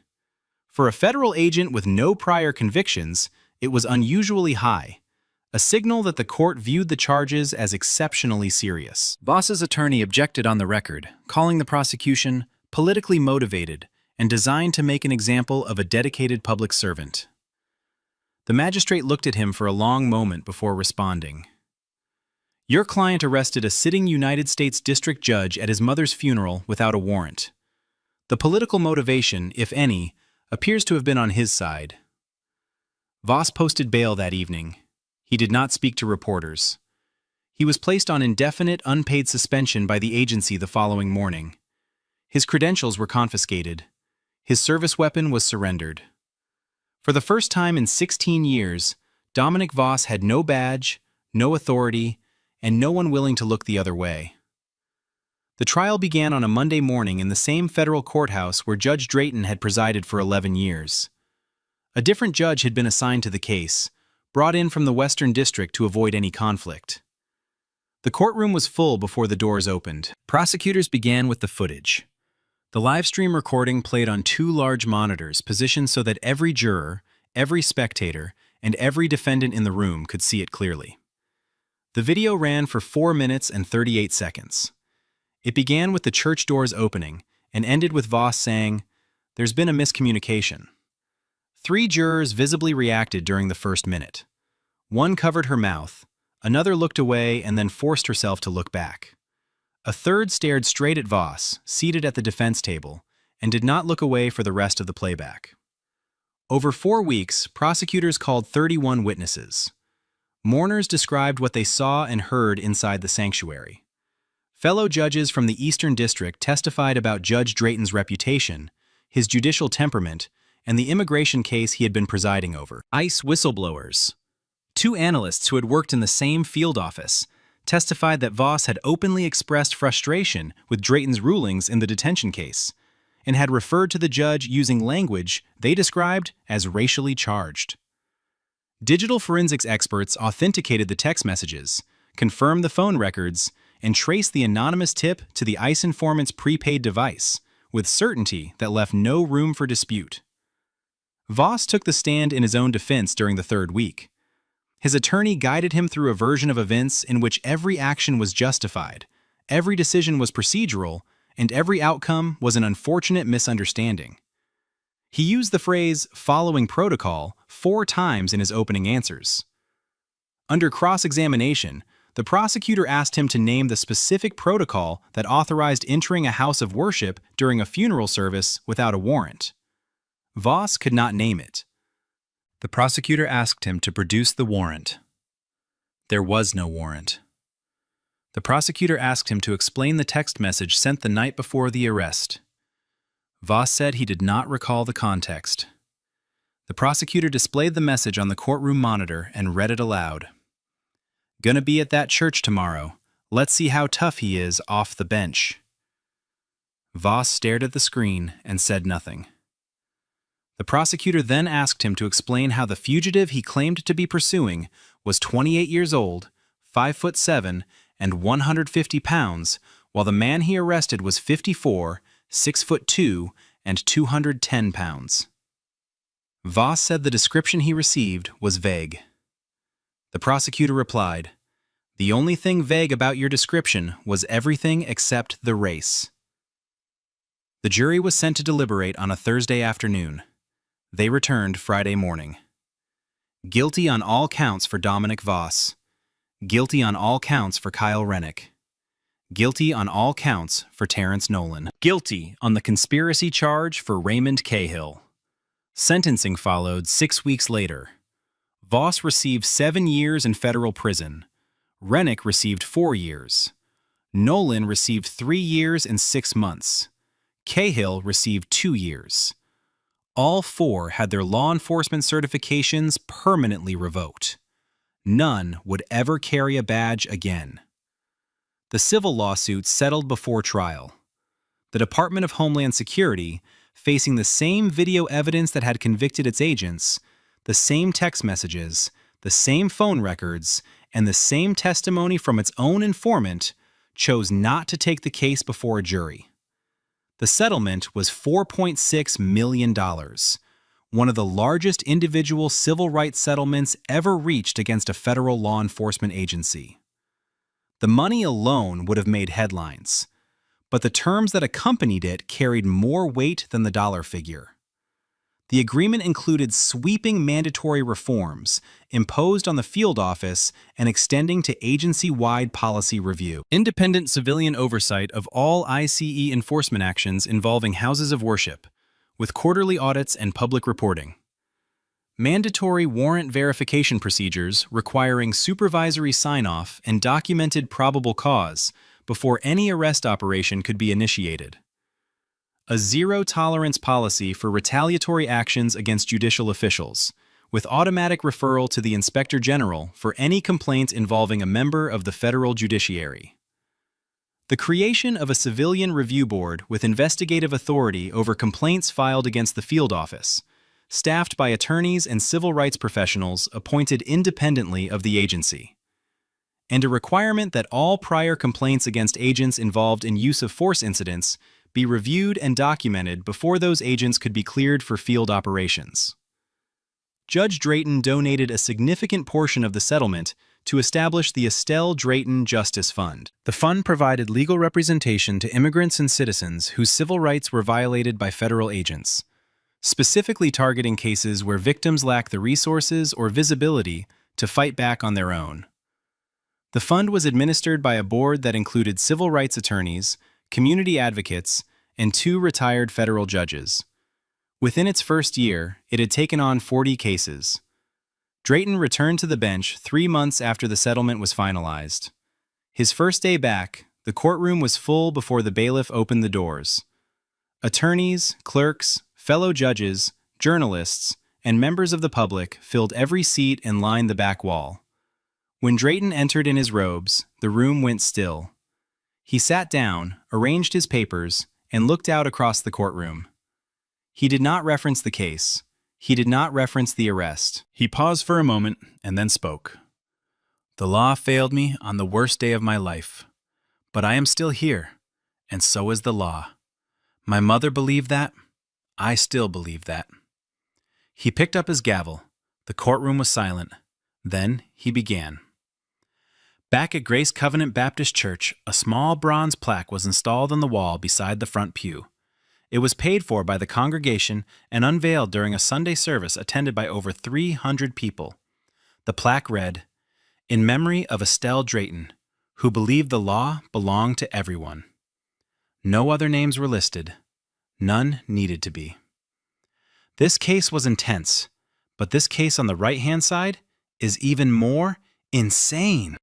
For a federal agent with no prior convictions, it was unusually high, a signal that the court viewed the charges as exceptionally serious. Voss's attorney objected on the record, calling the prosecution politically motivated and designed to make an example of a dedicated public servant. The magistrate looked at him for a long moment before responding. Your client arrested a sitting United States district judge at his mother's funeral without a warrant. The political motivation, if any, appears to have been on his side. Voss posted bail that evening. He did not speak to reporters. He was placed on indefinite, unpaid suspension by the agency the following morning. His credentials were confiscated. His service weapon was surrendered. For the first time in 16 years, Dominic Voss had no badge, no authority, and no one willing to look the other way. The trial began on a Monday morning in the same federal courthouse where Judge Drayton had presided for 11 years. A different judge had been assigned to the case, brought in from the Western District to avoid any conflict. The courtroom was full before the doors opened. Prosecutors began with the footage. The live stream recording played on 2 large monitors positioned so that every juror, every spectator, and every defendant in the room could see it clearly. The video ran for 4 minutes and 38 seconds. It began with the church doors opening and ended with Voss saying, "There's been a miscommunication." 3 jurors visibly reacted during the first minute. One covered her mouth, another looked away and then forced herself to look back. A third stared straight at Voss, seated at the defense table, and did not look away for the rest of the playback. Over 4 weeks, prosecutors called 31 witnesses. Mourners described what they saw and heard inside the sanctuary. Fellow judges from the Eastern District testified about Judge Drayton's reputation, his judicial temperament, and the immigration case he had been presiding over. ICE whistleblowers. 2 analysts who had worked in the same field office testified that Voss had openly expressed frustration with Drayton's rulings in the detention case and had referred to the judge using language they described as racially charged. Digital forensics experts authenticated the text messages, confirmed the phone records, and traced the anonymous tip to the ICE informant's prepaid device, with certainty that left no room for dispute. Voss took the stand in his own defense during the 3rd week. His attorney guided him through a version of events in which every action was justified, every decision was procedural, and every outcome was an unfortunate misunderstanding. He used the phrase "following protocol" 4 times in his opening answers. Under cross-examination, the prosecutor asked him to name the specific protocol that authorized entering a house of worship during a funeral service without a warrant. Voss could not name it. The prosecutor asked him to produce the warrant. There was no warrant. The prosecutor asked him to explain the text message sent the night before the arrest. Voss said he did not recall the context. The prosecutor displayed the message on the courtroom monitor and read it aloud. "Gonna be at that church tomorrow. Let's see how tough he is off the bench." Voss stared at the screen and said nothing. The prosecutor then asked him to explain how the fugitive he claimed to be pursuing was 28 years old, 5'7", and 150 pounds, while the man he arrested was 54, 6'2", and 210 pounds. Voss said the description he received was vague. The prosecutor replied, "The only thing vague about your description was everything except the race." The jury was sent to deliberate on a Thursday afternoon. They returned Friday morning. Guilty on all counts for Dominic Voss. Guilty on all counts for Kyle Rennick. Guilty on all counts for Terrence Nolan. Guilty on the conspiracy charge for Raymond Cahill. Sentencing followed 6 weeks later. Voss received 7 years in federal prison. Rennick received 4 years. Nolan received 3 years and 6 months. Cahill received 2 years. All 4 had their law enforcement certifications permanently revoked. None would ever carry a badge again. The civil lawsuit settled before trial. The Department of Homeland Security, facing the same video evidence that had convicted its agents, the same text messages, the same phone records, and the same testimony from its own informant, chose not to take the case before a jury. The settlement was $4.6 million, one of the largest individual civil rights settlements ever reached against a federal law enforcement agency. The money alone would have made headlines, but the terms that accompanied it carried more weight than the dollar figure. The agreement included sweeping mandatory reforms imposed on the field office and extending to agency-wide policy review. Independent civilian oversight of all ICE enforcement actions involving houses of worship, with quarterly audits and public reporting. Mandatory warrant verification procedures requiring supervisory sign-off and documented probable cause before any arrest operation could be initiated. A zero-tolerance policy for retaliatory actions against judicial officials, with automatic referral to the Inspector General for any complaint involving a member of the federal judiciary. The creation of a civilian review board with investigative authority over complaints filed against the field office, staffed by attorneys and civil rights professionals appointed independently of the agency. And a requirement that all prior complaints against agents involved in use of force incidents be reviewed and documented before those agents could be cleared for field operations. Judge Drayton donated a significant portion of the settlement to establish the Estelle Drayton Justice Fund. The fund provided legal representation to immigrants and citizens whose civil rights were violated by federal agents, specifically targeting cases where victims lack the resources or visibility to fight back on their own. The fund was administered by a board that included civil rights attorneys, community advocates, and 2 retired federal judges. Within its first year, it had taken on 40 cases. Drayton returned to the bench 3 months after the settlement was finalized. His first day back, the courtroom was full before the bailiff opened the doors. Attorneys, clerks, fellow judges, journalists, and members of the public filled every seat and lined the back wall. When Drayton entered in his robes, the room went still. He sat down, arranged his papers, and looked out across the courtroom. He did not reference the case. He did not reference the arrest. He paused for a moment and then spoke. "The law failed me on the worst day of my life, but I am still here, and so is the law. My mother believed that. I still believe that." He picked up his gavel. The courtroom was silent. Then he began. Back at Grace Covenant Baptist Church, a small bronze plaque was installed on the wall beside the front pew. It was paid for by the congregation and unveiled during a Sunday service attended by over 300 people. The plaque read, "In memory of Estelle Drayton, who believed the law belonged to everyone." No other names were listed. None needed to be. This case was intense, but this case on the right-hand side is even more insane.